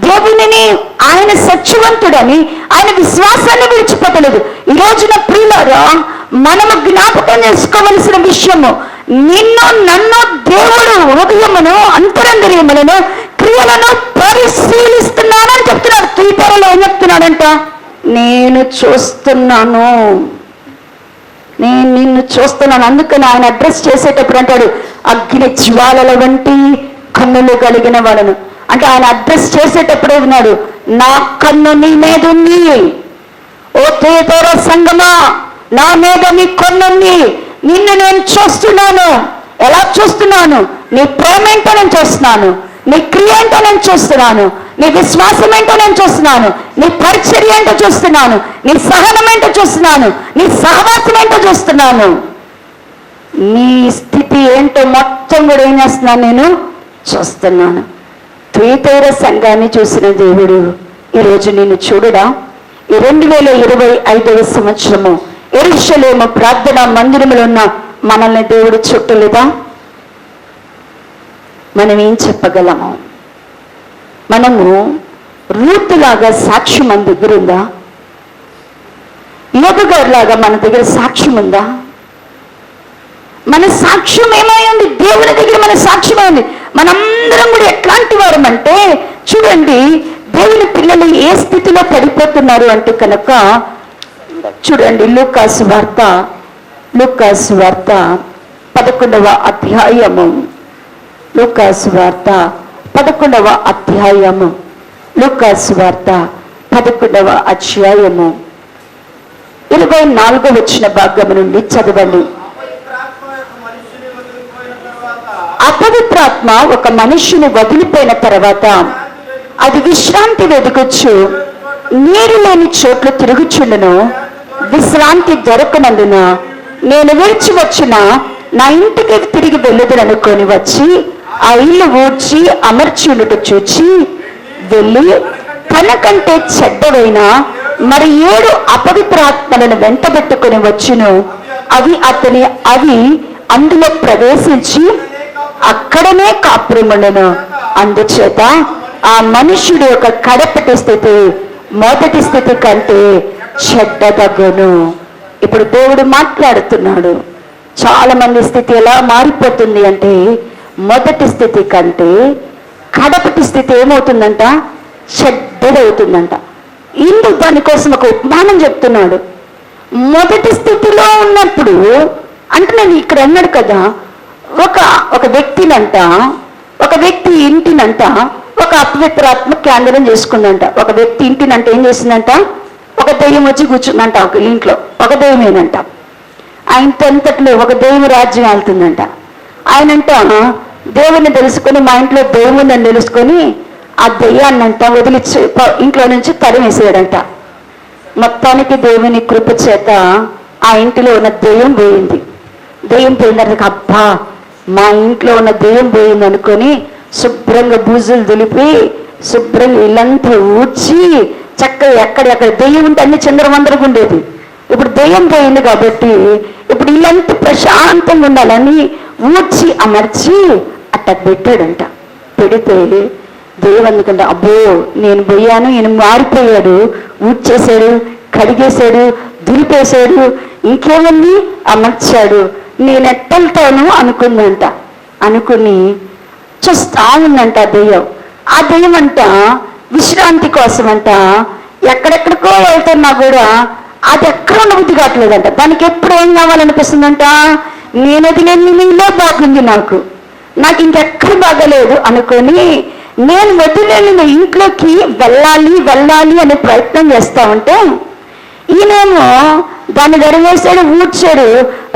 దేవునిని ఆయన సత్యవంతుడని ఆయన విశ్వాసాన్ని విడిచిపెట్టలేదు. ఈ రోజున ప్రియులారా, మనము జ్ఞాపకం చేసుకోవలసిన విషయము, నిన్ను నన్ను దేవుడు హృదయమును, అంతరంగములను, క్రియలను పరిశీలిస్తున్నానని చెప్తున్నాడు. తీపరలో ఏం చెప్తున్నాడంట, నేను చూస్తున్నాను, నేను నిన్ను చూస్తున్నాను. అందుకని ఆయన అడ్రస్ చేసేటప్పుడు అంటాడు, అగ్ని జ్వాలల వంటి కన్నులు కలిగిన వాడను. అంటే ఆయన అడ్రస్ చేసేటప్పుడే ఉన్నాడు, నా కన్ను నీ మీద ఉంది, ఓ తేతర సంగమా నా మీద నీ కన్నుంది, నిన్ను నేను చూస్తున్నాను. ఎలా చూస్తున్నాను? నీ ప్రేమ ఏంటో నేను చూస్తున్నాను, నీ క్రియ ఏంటో నేను చూస్తున్నాను, నీ విశ్వాసం ఏంటో నేను చూస్తున్నాను, నీ పరిచర్య ఏంటో చూస్తున్నాను, నీ సహనం ఏంటో చూస్తున్నాను, నీ సహవాసం ఏంటో చూస్తున్నాను, నీ స్థితి ఏంటో మొత్తం కూడా ఏం చేస్తున్నాను, నేను చూస్తున్నాను. త్వేతైర సంఘాన్ని చూసిన దేవుడు ఈరోజు నిన్ను చూడడా? ఈ 2025వ సంవత్సరము యెరూషలేము ప్రార్థనా మందిరములో ఉన్న మనల్ని దేవుడు చుట్టలేదా? మనం ఏం చెప్పగలము? మనము రూతులాగా సాక్ష్యం మన దగ్గర ఉందా? యోబు గారిలాగా మన దగ్గర సాక్ష్యం ఉందా? మన సాక్ష్యం ఏమైంది? దేవుని దగ్గర మన సాక్ష్యం ఏమైంది? మనందరం కూడా ఎట్లాంటి వారం అంటే, చూడండి, దేవుని పిల్లలు ఏ స్థితిలో పడిపోతున్నారు అంటే కనుక చూడండి, లూకాసు వార్త 11వ అధ్యాయము, లూకాసు వార్త 11వ అధ్యాయము, లూకాసు వార్త 11వ అధ్యాయము 24వ వచ్చిన భాగం నుండి చదవండి. అపవిత్రాత్మ ఒక మనిషిని వదిలిపోయిన తర్వాత అది విశ్రాంతి వెతుకొచ్చు నీరు లేని చోట్ల తిరుగుచుండును. విశ్రాంతి దొరకనందున నేను విడిచి వచ్చిన నా ఇంటికి తిరిగి వెళ్ళదుననుకొని వచ్చి ఆ ఇల్లు ఊడ్చి అమర్చుండుట చూచి వెళ్ళి తనకంటే చెడ్డవైన మరి 7 అపవిత్రాత్మలను వెంటబెట్టుకొని వచ్చును. అవి అందులో ప్రవేశించి అక్కడనే కాపురముండెను. అందుచేత ఆ మనుష్యుడి యొక్క కడపటి స్థితి మొదటి స్థితి కంటే చెడ్డదగును. ఇప్పుడు దేవుడు మాట్లాడుతున్నాడు. చాలా మంది స్థితి ఎలా మారిపోతుంది అంటే, మొదటి స్థితి కంటే కడపటి స్థితి ఏమవుతుందంట? చెడ్డదవుతుందంట. ఇందుకు దానికోసం ఒక ఉపమానం చెప్తున్నాడు. మొదటి స్థితిలో ఉన్నప్పుడు అంటే, నేను ఇక్కడ అన్నాడు కదా, ఒక వ్యక్తి ఇంటినంట ఒక అపవిత్రాత్మ కేంద్రం చేసుకుందంట. ఒక వ్యక్తి ఇంటినంట ఏం చేసిందంట? ఒక దెయ్యం వచ్చి కూర్చుందంట. ఒక ఇంట్లో ఒక దెయ్యమేనంట. ఆయనంతట్లో ఒక దెయ్యం రాజ్యం వెళ్తుందంట. ఆయనంట దేవుని తెలుసుకొని, మా ఇంట్లో దెయ్యం ఉందని తెలుసుకొని ఆ దెయ్యాన్నంట వదిలిచ్చి ఇంట్లో నుంచి తరిమేసాడంట. మొత్తానికి దేవుని కృప చేత ఆ ఇంటిలో ఉన్న దెయ్యం పోయింది. దెయ్యం పోయిన తర్వాత అబ్బా మా ఇంట్లో ఉన్న దెయ్యం పోయింది అనుకొని శుభ్రంగా బూజులు దులిపి శుభ్రంగా ఇల్లంతా ఊడ్చి చక్కగా ఎక్కడెక్కడ దెయ్యం ఉంటే అన్ని చిందరవందరగా ఉండేది. ఇప్పుడు దెయ్యం పోయింది కాబట్టి ఇప్పుడు ఇల్లంతా ప్రశాంతంగా ఉండాలని ఊడ్చి అమర్చి అట్ట పెట్టాడంట. పెడితే దెయ్యం అందుకంటే అబ్బో నేను పోయాను, ఈయన మారిపోయాడు, ఊడ్చేశాడు, కడిగేశాడు, దులిపేశాడు, ఇంకేమన్నీ అమర్చాడు, నేను ఎట్టెళ్తాను అనుకుందంట. అనుకుని చూస్తా ఉందంట దెయ్యం. ఆ దెయ్యం అంట విశ్రాంతి కోసం అంట ఎక్కడెక్కడికో వెళ్తున్నా కూడా అది ఎక్కడ ఉండబుద్ధి కావట్లేదంట. దానికి ఎప్పుడు ఏం కావాలనిపిస్తుందంట? నేను వదిలేని నీళ్ళే బాగుంది, నాకు ఇంకెక్కడ బాగలేదు అనుకొని నేను వదిలేని ఇంట్లోకి వెళ్ళాలి అనే ప్రయత్నం చేస్తా ఉంటే ఈయనేమో దాన్ని గడిగేసాడు, ఊడ్చాడు,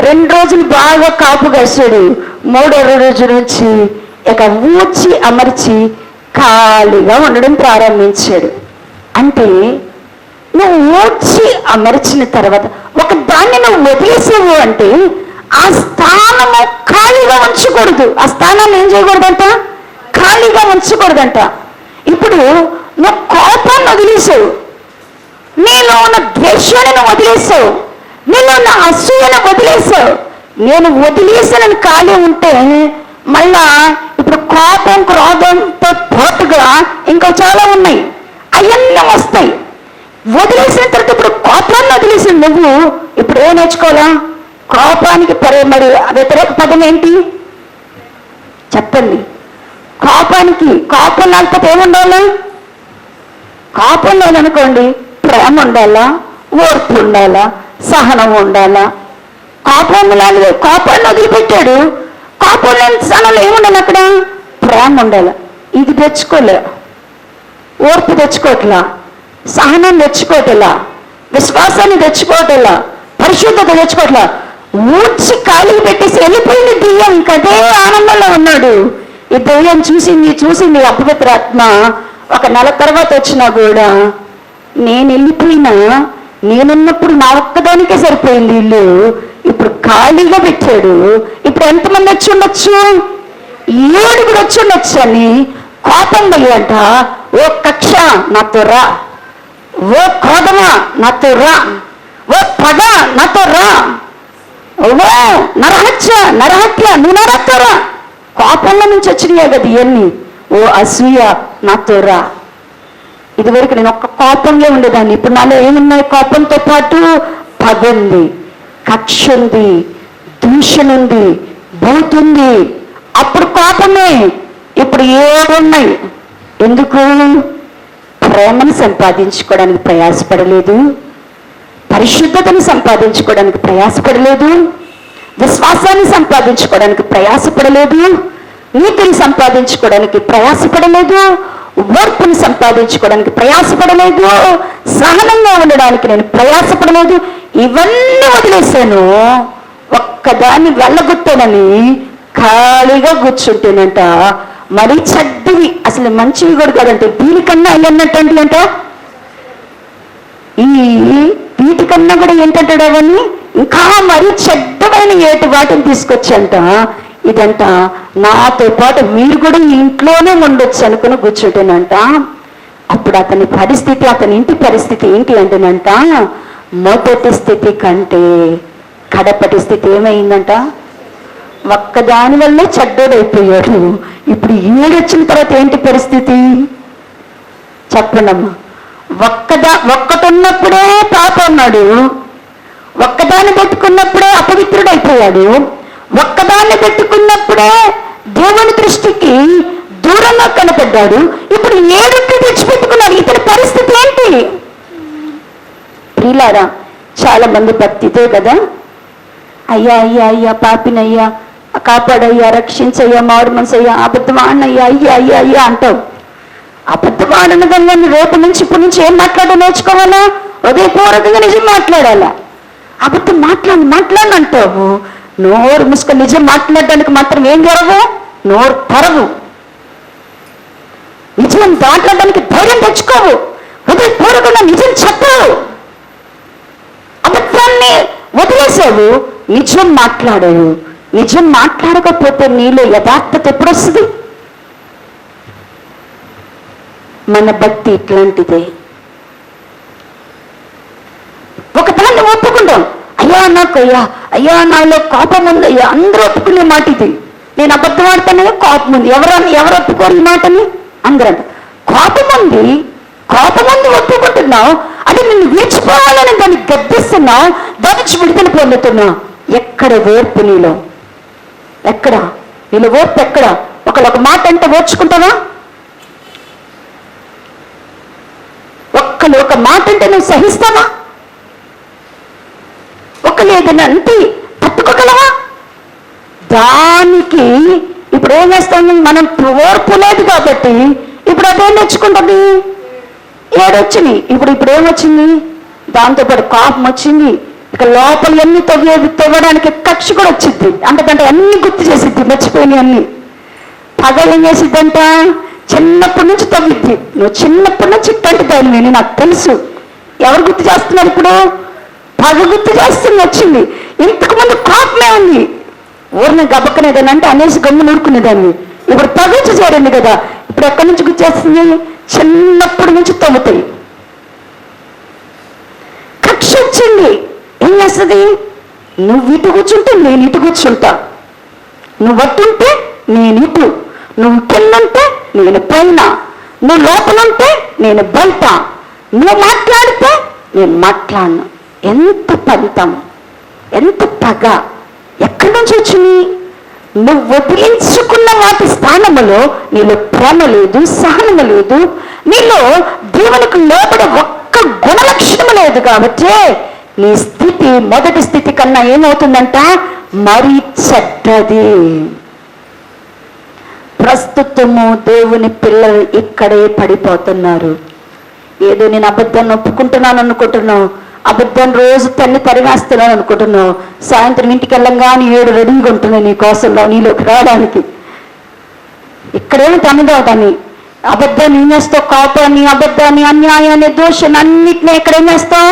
2 రోజులు బాగా కాపు కాసాడు. 3వ రోజు నుంచి ఇక ఊడ్చి అమర్చి ఖాళీగా ఉండడం ప్రారంభించాడు. అంటే నువ్వు ఊడ్చి అమర్చిన తర్వాత ఒక దాన్ని నువ్వు వదిలేసావు అంటే ఆ స్థానము ఖాళీగా ఉంచకూడదు. ఆ స్థానాన్ని ఏం చేయకూడదంట? ఖాళీగా ఉంచకూడదంట. ఇప్పుడు నువ్వు కోపాన్ని వదిలేసావు, నీలో ఉన్న ద్వేషాన్ని వదిలేసావు, నీలో ఉన్న అసూయను వదిలేసావు. నేను వదిలేసానని ఖాళీ ఉంటే మళ్ళా ఇప్పుడు కోపం క్రోధంతో పాటుగా ఇంకా చాలా ఉన్నాయి, అవన్నీ వస్తాయి. వదిలేసిన తర్వాత ఇప్పుడు కోపాన్ని వదిలేసిన నువ్వు ఇప్పుడు ఏం నేర్చుకోవాలా? కోపానికి మరి వ్యతిరేక పదం ఏంటి చెప్పండి? కోపం లేకపోతే ఏముండాలి? కోపం లేదనుకోండి, ప్రేమ ఉండాలా, ఓర్పు ఉండాలా, సహనం ఉండాలా. కోపాన్ని వదిలిపెట్టాడు. కోపం లేని స్థానంలో ఏముండాలి? అక్కడ ప్రేమ ఉండాలి. ఇది తెచ్చుకోలే, ఓర్పు తెచ్చుకోవట్లా, సహనం తెచ్చుకోవట్లా, విశ్వాసాన్ని తెచ్చుకోవట్లా, పరిశుద్ధత తెచ్చుకోవట్లా. ఊడ్చి ఖాళీ పెట్టేసి వెళ్ళిపోయింది దెయ్యం. ఇంకదే ఆనందంలో ఉన్నాడు. ఈ దెయ్యం చూసింది అపవిత్రాత్మ. ఒక నెల తర్వాత వచ్చినా కూడా నేను వెళ్ళిపోయినా, నేనున్నప్పుడు నా ఒక్కదానికే సరిపోయింది ఇల్లు, ఇప్పుడు ఖాళీగా పెట్టాడు. ఇప్పుడు ఎంతమంది వచ్చి ఉండొచ్చు? 7 వచ్చి ఉండొచ్చు అని కోపం అంట. ఓ కక్ష నాతో రా, ఓ క్రోధమా నాతో రా, ఓ పగ నాతో రా, ఓ నరహత్య నువ్వు నాతో రా. కోపంలో నుంచి వచ్చినాయే కదా ఇవన్నీ. ఓ అసూయ నాతో రా. ఇదివరకు నేను ఒక్క కోపంలో ఉండేదాన్ని, ఇప్పుడు నాలో ఏమున్నాయి? కోపంతో పాటు పగుంది, కక్ష ఉంది, దూషణ ఉంది, బూతుంది. అప్పుడు కోపమే, ఇప్పుడు ఏడున్నాయి. ఎందుకు? ప్రేమను సంపాదించుకోవడానికి ప్రయాసపడలేదు, పరిశుద్ధతను సంపాదించుకోవడానికి ప్రయాసపడలేదు, విశ్వాసాన్ని సంపాదించుకోవడానికి ప్రయాసపడలేదు, నీతిని సంపాదించుకోవడానికి ప్రయాసపడలేదు, ఓర్పుని సంపాదించుకోవడానికి ప్రయాసపడలేదు, సహనంగా ఉండడానికి నేను ప్రయాసపడలేదు. ఇవన్నీ వదిలేశాను. ఒక్కదాన్ని వెళ్ళగొట్టానని ఖాళీగా కూర్చుంటేనంట మరీ చెడ్డవి, అసలు మంచివి కూడా కాదంటే దీనికన్నా అయ్యన్నట్టండి అంట. వీటికన్నా కూడా ఏంటంటాడు అవన్నీ ఇంకా మరీ చెడ్డమైన ఏటి వాటిని తీసుకొచ్చంట. ఇదంట నాతో పాటు మీరు కూడా ఇంట్లోనే ఉండొచ్చు అనుకుని కూర్చుంటేనంట. అప్పుడు అతని పరిస్థితి, అతని ఇంటి పరిస్థితి ఏంటి అంటేనంట, మొదటి స్థితి కంటే కడపటి స్థితి ఏమైందంట? ఒక్కదాని వల్లే చెడ్డోడైపోయాడు. ఇప్పుడు ఏడొచ్చిన తర్వాత ఏంటి పరిస్థితి చెప్పండమ్మా? ఒక్కటి ఉన్నప్పుడే పాప ఉన్నాడు, ఒక్కదాన్ని పెట్టుకున్నప్పుడే అపవిత్రుడైపోయాడు, ఒక్కదాన్ని పెట్టుకున్నప్పుడే దేవుని దృష్టికి దూరంగా కనపడ్డాడు. ఇప్పుడు ఏడుకి తెచ్చిపెట్టుకున్నాడు. ఇతని పరిస్థితి ఏంటి? ప్రియులారా, చాలా మంది భక్తితే కదా, అయ్యా అయ్యా అయ్యా పాపినయ్యా, కాపాడయ్యా, రక్షించయ్యా, మారు మనసయ్యా, అబద్ధం ఆడనయ్యా, అయ్యా అయ్యా అయ్యా అంటావు. అబద్ధం ఆడనగా రేపు నుంచి ఇప్పటి నుంచి ఏం మాట్లాడో నేర్చుకోవాలా? హృదయపూర్వకంగా నిజం మాట్లాడాలా. అబద్ధం మాట్లాడనంటావు. నోరు ముసుక నిజం మాట్లాడడానికి మాత్రం ఏం జరగవు, నోరు తెరవు. నిజం మాట్లాడడానికి ధైర్యం తెచ్చుకోవు, హృదయపూర్వకంగా నిజం చెప్పవు. అబద్ధాన్ని వదిలేసావు, నిజం మాట్లాడావు. నిజం మాట్లాడకపోతే నీలో యథార్థత ఎప్పుడు వస్తుంది? మన భక్తి ఇట్లాంటిదే. ఒకదాన్ని ఒప్పుకుంటాం, అయ్యా నాకు అయ్యా నాలో కోపం ఉంది, అయ్యా అందరూ ఒప్పుకునే మాట ఇది. నేను అబద్ధం ఆడతానే కోపం ఉంది. ఎవరు ఒప్పుకోరు ఈ మాటని? అందరంట కోపం ఉంది ఒప్పుకుంటున్నావు. అది నిన్ను విడిచిపోవాలని దాన్ని గద్దిస్తున్నావు, దాని నుంచి విడుదల పొందుతున్నావు. ఎక్కడ ఓర్పు నీలో? ఎక్కడ నీలో ఓర్పు? ఎక్కడ? ఒక మాట అంటే ఓర్చుకుంటావా? ఒక మాట అంటే నువ్వు సహిస్తావా? లేదని అంటే తట్టుకోగలవా? దానికి ఇప్పుడు ఏం చేస్తాం మనం? ఓర్పు లేదు కాబట్టి ఇప్పుడు అదేం తెచ్చుకుంటుంది? ఏడొచ్చినాయి. ఇప్పుడు ఏమొచ్చింది? దాంతోపాటు కోపం వచ్చింది. ఇక లోపల ఎన్ని తవ్వడానికి కక్ష కూడా వచ్చింది. అంతకంటే అన్ని గుర్తు చేసిద్ది, మర్చిపోయినాయి అన్ని. పగ ఏం చేసిద్దంట? చిన్నప్పటి నుంచి తవ్విద్ది. నువ్వు చిన్నప్పటి నుంచి ఇట్టంటి దానివేని నాకు తెలుసు. ఎవరు గుర్తు చేస్తున్నారు ఇప్పుడు? పగ గుర్తు చేస్తుంది వచ్చింది. ఇంతకు ముందు కోపమే ఉంది. ఊరిని గబక్కనేదాన్ని అంటే అనేసి గమ్ము నూరుకునేదాన్ని. ఇప్పుడు పగచి చేరింది కదా, ఇప్పుడు ఎక్కడి నుంచి గుర్తు చేస్తుంది? చిన్నప్పటి నుంచి తవ్వుతాయి. కక్ష వచ్చింది. ఏం చేస్తుంది? నువ్వు ఇటు కూర్చుంటే నేను ఇటు కూర్చుంటా, నువ్వు అట్టుంటే నేను ఇటు, నువ్వు కిందంటే నేను పైన, నువ్వు లోపలంటే నేను బయట, నువ్వు మాట్లాడితే నేను మాట్లాడను. ఎంత పంతం, ఎంత పగ ఎక్కడి నుంచి వచ్చింది? నువ్వు వదిలించుకున్న వాటి స్థానములో నీలో ప్రేమ లేదు, సహనము లేదు, నీలో దేవునికి లోబడే ఒక్క గుణలక్షణము లేదు. కాబట్టి నీ స్థితి మొదటి స్థితి కన్నా ఏమవుతుందంట? మరీ చెడ్డది. ప్రస్తుతము దేవుని పిల్లలు ఇక్కడే పడిపోతున్నారు. ఏదో నేను అబద్ధాన్ని ఒప్పుకుంటున్నాను అనుకుంటున్నావు, అబద్ధాన్ని రోజు తరివేస్తున్నాను అనుకుంటున్నావు. సాయంత్రం ఇంటికి వెళ్ళంగానే 7 రెడీగా ఉంటున్నాయి నీ కోసం నీలోకి రావడానికి. ఇక్కడేమి తమిదాన్ని అబద్ధాన్ని ఏం చేస్తావు? కోపాన్ని, అబద్ధాన్ని, అన్యాయాన్ని, దోషాన్ని అన్నిటినీ ఎక్కడేం చేస్తావు?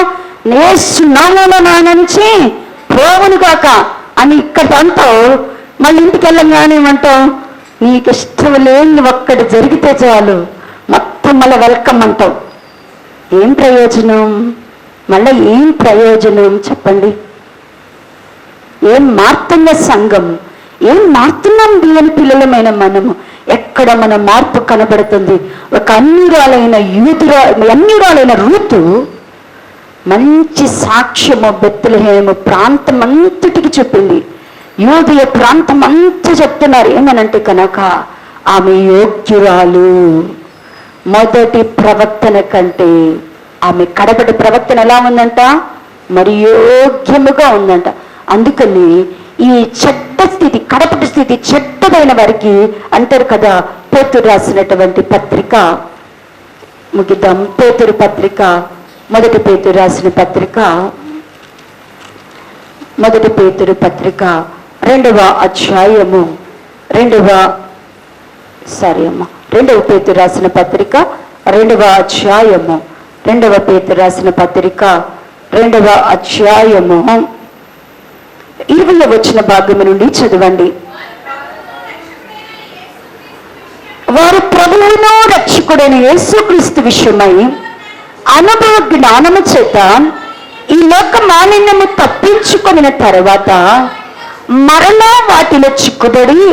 నేస్తున్నామో నా నుంచి పోవును కాక అని ఇక్కడ అంటావు. మళ్ళీ ఇంటికి వెళ్ళంగానే ఏమంటావు? నీకు ఇష్టం లేని ఒక్కటి జరిగితే చాలు మొత్తం మళ్ళీ వెల్కమ్ అంటావు. ఏం ప్రయోజనం? మళ్ళీ ఏం ప్రయోజనం చెప్పండి? ఏం మారుతున్న సంఘం? ఏం మారుతున్నాం దేవుని పిల్లలమైన మనము? ఎక్కడ మన మార్పు కనబడుతుంది? ఒక అన్యురాలైన రూతు మంచి సాక్ష్యము బెత్లెహేము ప్రాంతం అంతటికి చెప్పింది. యూదయ ప్రాంతం అంతా చెప్తున్నారు ఏమనంటే కనుక ఆమె యోగ్యురాలు. మొదటి ప్రవర్తన కంటే ఆమె కడపటి ప్రవర్తన ఎలా ఉందంట? మరి యోగ్యముగా ఉందంట. అందుకని ఈ చెడ్డ స్థితి, కడపటి స్థితి చెడ్డదైన వారికి అంటారు కదా, పేతురు రాసినటువంటి పత్రిక ముగిద్దాం. పేతురు పత్రిక, మొదటి పేతురు రాసిన పత్రిక, మొదటి పేతురు పత్రిక 2వ అధ్యాయము 2వ పేతురు రాసిన పత్రిక 2వ అధ్యాయము 2వ పేతురు రాసిన పత్రిక 2వ అధ్యాయము 20వ వచన భాగము నుండి చదవండి. వారు ప్రభువును రక్షకుడైన యేసుక్రీస్తు విషయమై అనుభవ జ్ఞానము చేత ఈ లోక మాలిన్యము తప్పించుకొనిన తర్వాత మరలా వాటిలో చిక్కుబడి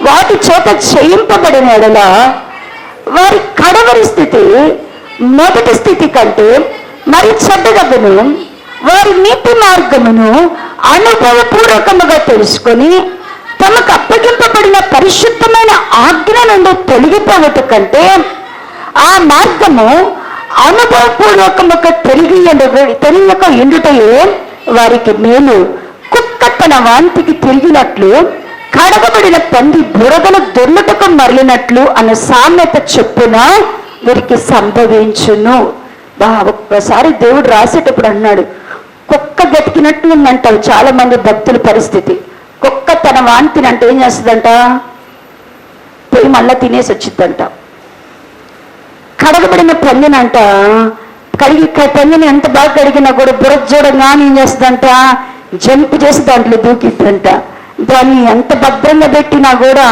వాటి చేత చేయింపబడిన ఎడల వారి కడవరి స్థితి మొదటి స్థితి కంటే మరి చెడ్డదగును. వారి నీతి మార్గమును అనుభవపూర్వకముగా తెలుసుకొని తమకు అప్పగింపబడిన పరిశుద్ధమైన ఆజ్ఞ నుండి తొలగిపోవట కంటే ఆ మార్గము అనుభవపూర్వకముగా తెలియక ఎండుటయే వారికి మేలు. కుక్క తన వాంతికి తిరిగినట్లు కడగబడిన పంది బురదలు దొర్లుటకు మరలినట్లు అన్న సామెత చొప్పున వీరికి సంభవించును. ఒక్కసారి దేవుడు రాసేటప్పుడు అన్నాడు, కుక్క గతికినట్లు ఉందంటారు చాలా మంది భక్తుల పరిస్థితి. కుక్క తన వాంతిని అంటే ఏం చేస్తుందంట? పోయి మళ్ళా తినేసి వచ్చిందంట. కడగబడిన పందినంట పందిని ఎంత బాగా కడిగినా కూడా బురద చూడంగానే ఏం చేస్తుందంట? జంప్ చేసి దాంట్లో దూకిద్దంట. దాన్ని ఎంత భద్రంగా పెట్టినా కూడా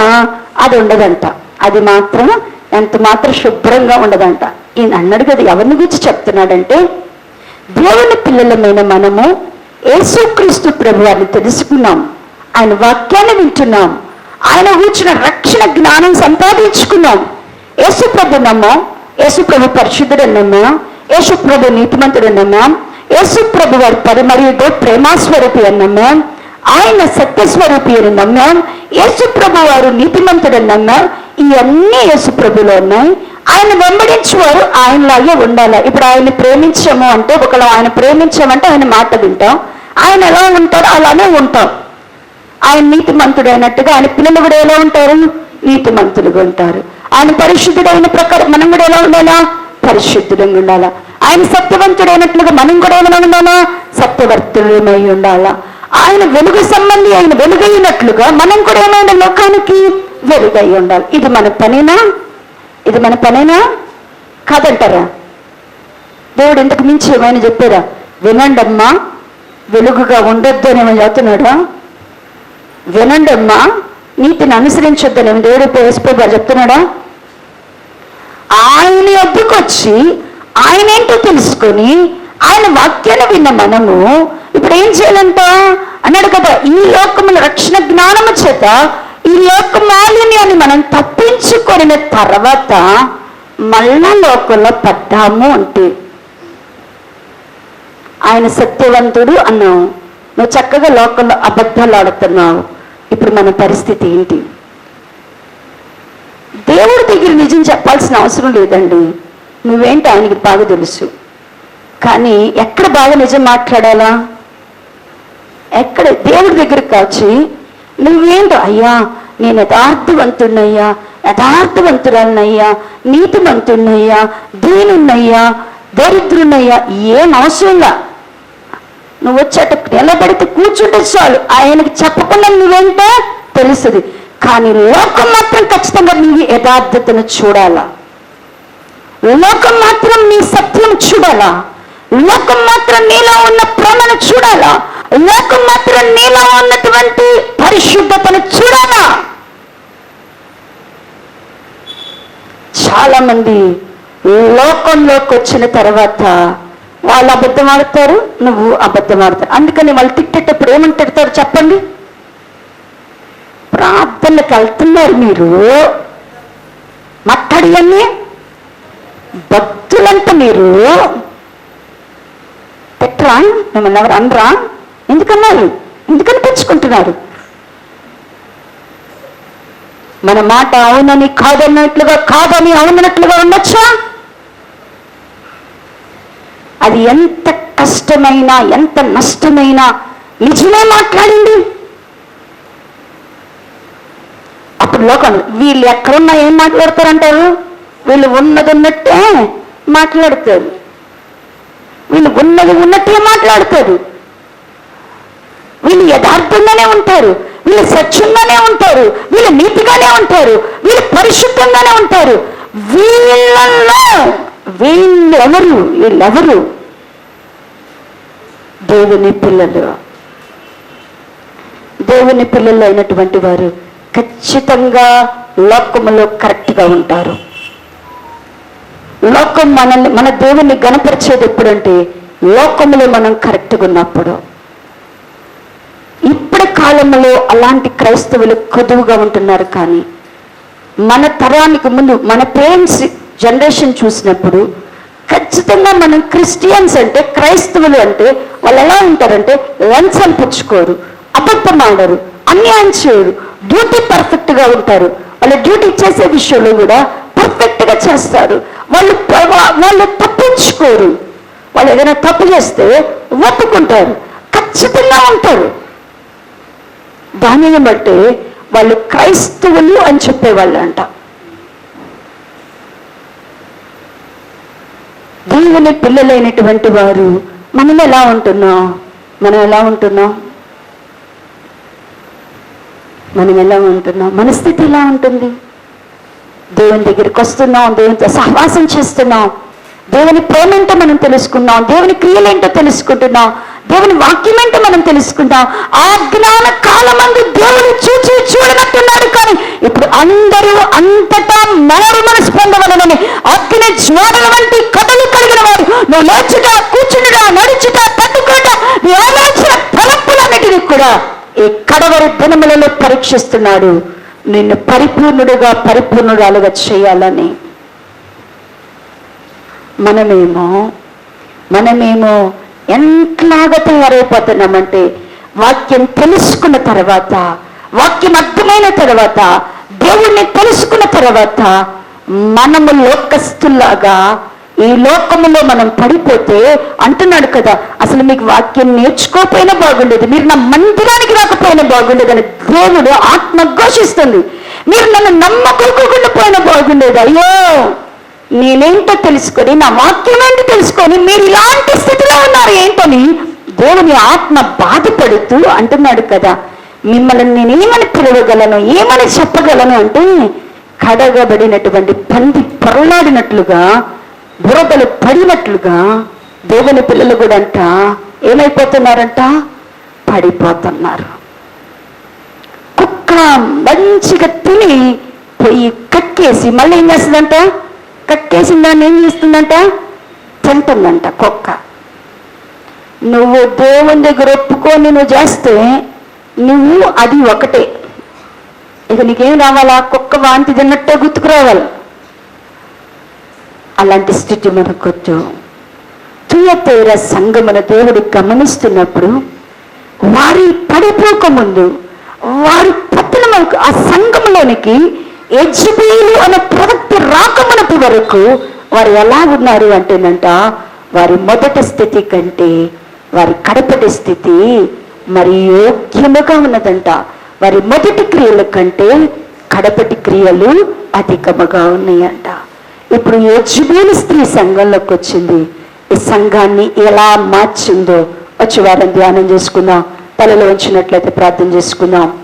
అది ఉండదంట. అది మాత్రం ఎంత మాత్రం శుభ్రంగా ఉండదంట. ఈయన అన్నాడు కదా, ఎవరిని గురించి చెప్తున్నాడంటే దేవుని పిల్లలమైన మనము యేసుక్రీస్తు ప్రభువారిని తెలుసుకున్నాం, ఆయన వాక్యాన్ని వింటున్నాం, ఆయన కూర్చున్న రక్షణ జ్ఞానం సంపాదించుకున్నాం. యేసు ప్రభు నమ్మం, యేసు ప్రభు పరిశుద్ధుడు నమ్మం, యేసు ప్రభు నీతిమంతుడు నమ్మం, యేసు ప్రభు వారి మరియు ప్రేమాస్వరూపి అన్నమ్మం, ఆయన సత్యస్వరూపి అని నమ్మం, యేసు ప్రభు వారు నీతిమంతుడు నమ్మం. ఇవన్నీ యేసు ప్రభులో ఉన్నాయి. ఆయన వెంబడించేవారు ఆయనలాగే ఉండాలి. ఇప్పుడు ఆయన ప్రేమించాము అంటే, ఒకవేళ ఆయన ప్రేమించామంటే ఆయన మాట వింటాం. ఆయన ఎలా ఉంటారో అలానే ఉంటాం. ఆయన నీతిమంతుడు అయినట్టుగా ఆయన పిల్లలు కూడా ఎలా ఉంటారు? నీతిమంతులుగా ఉంటారు. ఆయన పరిశుద్ధుడైన ప్రకారం మనం కూడా ఎలా ఉండాలా? పరిశుద్ధుడంగా ఉండాలా. ఆయన సత్యవంతుడైనట్లుగా మనం కూడా ఏమైనా ఉండాలా? సత్యవర్తులమై ఉండాలా. ఆయన వెలుగు సంబంధి ఆయన వెలుగైనట్లుగా మనం కూడా ఏమైనా లోకానికి వెలుగై ఉండాలి. ఇది మన పనేనా? ఇది మన పనేనా కాదంటారా? దేవుడు ఇంతకు మించి ఏమైనా చెప్పారా? వినండమ్మా, వెలుగుగా ఉండొద్దు అని ఏమైనా చెప్తున్నాడా? వినండమ్మా, నీతిని అనుసరించొద్దని దేవుడు వేసిపోయి చెప్తున్నాడా? ఆయన వద్దకు వచ్చి ఆయన ఏంటో తెలుసుకొని ఆయన వాక్యాన్ని విన్న మనము ఇప్పుడు ఏం చేయాలంట అన్నాడు కదా, ఈ లోకముల రక్షణ జ్ఞానము చేత ఈ లోక మాలిన్యాన్ని మనం తప్పించుకొనిన తర్వాత మళ్ళా లోకంలో పడ్డాము అంటే ఆయన సత్యవంతుడు అన్నావు, నువ్వు చక్కగా లోకంలో అబద్ధాలు ఆడుతున్నావు. ఇప్పుడు మన పరిస్థితి ఏంటి? దేవుడి దగ్గర నిజం చెప్పాల్సిన అవసరం లేదండి. నువ్వేంటి ఆయనకి బాగా తెలుసు. కానీ ఎక్కడ బాగా నిజం మాట్లాడాలా? ఎక్కడ? దేవుడి దగ్గరికి కాచి నువ్వేంటో, అయ్యా నేను యథార్థవంతున్నయ్యా, యథార్థవంతురాలనయ్యా, నీతిమంతున్నయ్యా, దీనున్నయ్యా, దరిద్రున్నయ్యా, ఏం అవసరంగా నువ్వు వచ్చేట నిలబడితే కూర్చుంటే చాలు. ఆయనకి చెప్పకుండా నువ్వేంటో తెలుస్తుంది. కానీ లోకం మాత్రం ఖచ్చితంగా నీ యథార్థతను చూడాలా. లోకం మాత్రం నీ సత్యం చూడాలా. లోకం మాత్రం నీలో ఉన్న ప్రేమను చూడాలా. లోకం మాత్రం నీలో ఉన్నటువంటి పరిశుద్ధతను చూడాలా. చాలా మంది లోకంలోకి వచ్చిన తర్వాత వాళ్ళు అబద్ధం ఆడతారు, నువ్వు అబద్ధం ఆడతారు. అందుకని వాళ్ళు తిట్టేటప్పుడు ఏమని తిడతారు చెప్పండి? ప్రార్థనలకు వెళ్తున్నారు మీరు, మాట్లాడియన్నీ భక్తులంతా మీరు పెట్టరా, మిమ్మల్ని ఎవరు అనరా? ఎందుకన్నారు? ఎందుకని పెంచుకుంటున్నారు? మన మాట అవునని కాదన్నట్లుగా, కాదని అవునన్నట్లుగా ఉండొచ్చా? అది ఎంత కష్టమైనా, ఎంత నష్టమైనా నిజమే మాట్లాడింది. అప్పుడు లోకం వీళ్ళు ఎక్కడున్నా ఏం మాట్లాడతారంటారు? వీళ్ళు ఉన్నది ఉన్నట్టే మాట్లాడతారు, వీళ్ళు ఉన్నది ఉన్నట్టే మాట్లాడతారు, వీళ్ళు యథార్థంగానే ఉంటారు, వీళ్ళు సత్యంగానే ఉంటారు, వీళ్ళు నీతిగానే ఉంటారు, వీళ్ళు పరిశుద్ధంగానే ఉంటారు. వీళ్ళెవరు? దేవుని పిల్లలు. దేవుని పిల్లలు అయినటువంటి వారు ఖచ్చితంగా లోకములో కరెక్ట్గా ఉంటారు. లోకం మన దేవుణ్ణి గణపరిచేది ఎప్పుడంటే లోకములో మనం కరెక్ట్గా ఉన్నప్పుడు. ఇప్పటి కాలంలో అలాంటి క్రైస్తవులు కొదువుగా ఉంటున్నారు. కానీ మన తరానికి ముందు మన పేరెంట్స్ జనరేషన్ చూసినప్పుడు ఖచ్చితంగా మనం క్రిస్టియన్స్ అంటే, క్రైస్తవులు అంటే వాళ్ళు ఎలా ఉంటారంటే లంచాలు పుచ్చుకోరు, అబద్ధం ఆడరు, అన్యాయం చేయరు, డ్యూటీ పర్ఫెక్ట్గా ఉంటారు. వాళ్ళ డ్యూటీ చేసే విషయంలో కూడా పర్ఫెక్ట్గా చేస్తారు. వాళ్ళు తప్పించుకోరు. వాళ్ళు ఏదైనా తప్పు చేస్తే ఒప్పుకుంటారు, ఖచ్చితంగా ఉంటారు. దానిని బట్టి వాళ్ళు క్రైస్తవులు అని చెప్పేవాళ్ళు అంట. దేవుని పిల్లలైనటువంటి వారు మనం ఎలా ఉంటున్నాం? మనం ఎలా ఉంటున్నాం? మన స్థితి ఎలా ఉంటుంది? దేవుని దగ్గరికి వస్తున్నాం, దేవునితో సహవాసం చేస్తున్నాం, దేవుని ప్రేమ ఏంటో మనం తెలుసుకున్నాం, దేవుని క్రియలేంటో తెలుసుకుంటున్నాం, దేవుని వాక్యం ఏంటో మనం తెలుసుకుంటాం. ఆ జ్ఞాన కాలమందు దేవుని చూడనట్టున్నాడు. కానీ ఇప్పుడు అందరూ అంతటా మారు మనసు పొందవలనని అగ్ని జ్వాలల వంటి కథలు కలిగిన వారు నువ్వు లేచుట, కూర్చునుట, నడుచుట, తట్టుకుంట, నీ ఆలోచన తలపులన్నిటినీ కూడా ఈ కడవరి దినములలో పరీక్షిస్తున్నాడు, నిన్ను పరిపూర్ణురాలుగా చేయాలని. మనమేమో ఎంతలాగా తయారైపోతున్నామంటే వాక్యం తెలుసుకున్న తర్వాత, వాక్యం అర్థమైన తర్వాత, దేవుణ్ణి తెలుసుకున్న తర్వాత మనము లోకస్తుల్లాగా ఈ లోకములో మనం పడిపోతే అంటున్నాడు కదా, అసలు మీకు వాక్యం నేర్చుకోకపోయినా బాగుండేది, మీరు నా మందిరానికి రాకపోయినా బాగుండేది అని దేవుడు ఆత్మ ఘోషిస్తుంది. మీరు నన్ను నమ్మకోకుండా పోయినా బాగుండేది. అయ్యో నేనేంటో తెలుసుకొని, నా వాక్యం ఏంటో తెలుసుకొని మీరు ఇలాంటి స్థితిలో ఉన్నారు ఏంటని దేవుని ఆత్మ బాధపడుతూ అంటున్నాడు కదా, మిమ్మల్ని నేనేమని పిలవగలను, ఏమని చెప్పగలను అంటే కడగబడినటువంటి పంది పొరలాడినట్లుగా, బురదలు పడినట్లుగా దేవుని పిల్లలు కూడా అంట ఏమైపోతున్నారంట? పడిపోతున్నారు. కుక్క మంచిగా తిని పొయ్యి కక్కేసి మళ్ళీ ఏం చేస్తుందంట? కక్కేసిన దాన్ని ఏం చేస్తుందంట? తింటుందంట కుక్క. నువ్వు దేవుని దగ్గర ఒప్పుకొని నువ్వు చేస్తే నువ్వు అది ఒకటే. ఇక నీకేం రావాలా? కుక్క వాంతి తిన్నట్టే గుర్తుకు రావాలి. అలాంటి స్థితి మనకొద్దు. తుయతైర సంఘమున దేవుడు గమనిస్తున్నప్పుడు వారి పడిపోకముందు, వారి పతనముకు ఆ సంఘంలోనికి యెజబెలు అనే ప్రవక్త రాకమునటి వరకు వారు ఎలా ఉన్నారు అంటేనంట, వారి మొదటి స్థితి కంటే వారి కడపటి స్థితి మరి యోగ్యముగా ఉన్నదంట. వారి మొదటి క్రియల కంటే కడపటి క్రియలు అధికముగా ఉన్నాయంట. ఇప్పుడు యెజబెలు స్త్రీ సంఘంలోకి వచ్చింది. ఈ సంఘాన్ని ఎలా మార్చిందో వచ్చి వారిని ధ్యానం చేసుకుందాం. తలలో ఉంచినట్లయితే ప్రార్థన చేసుకుందాం.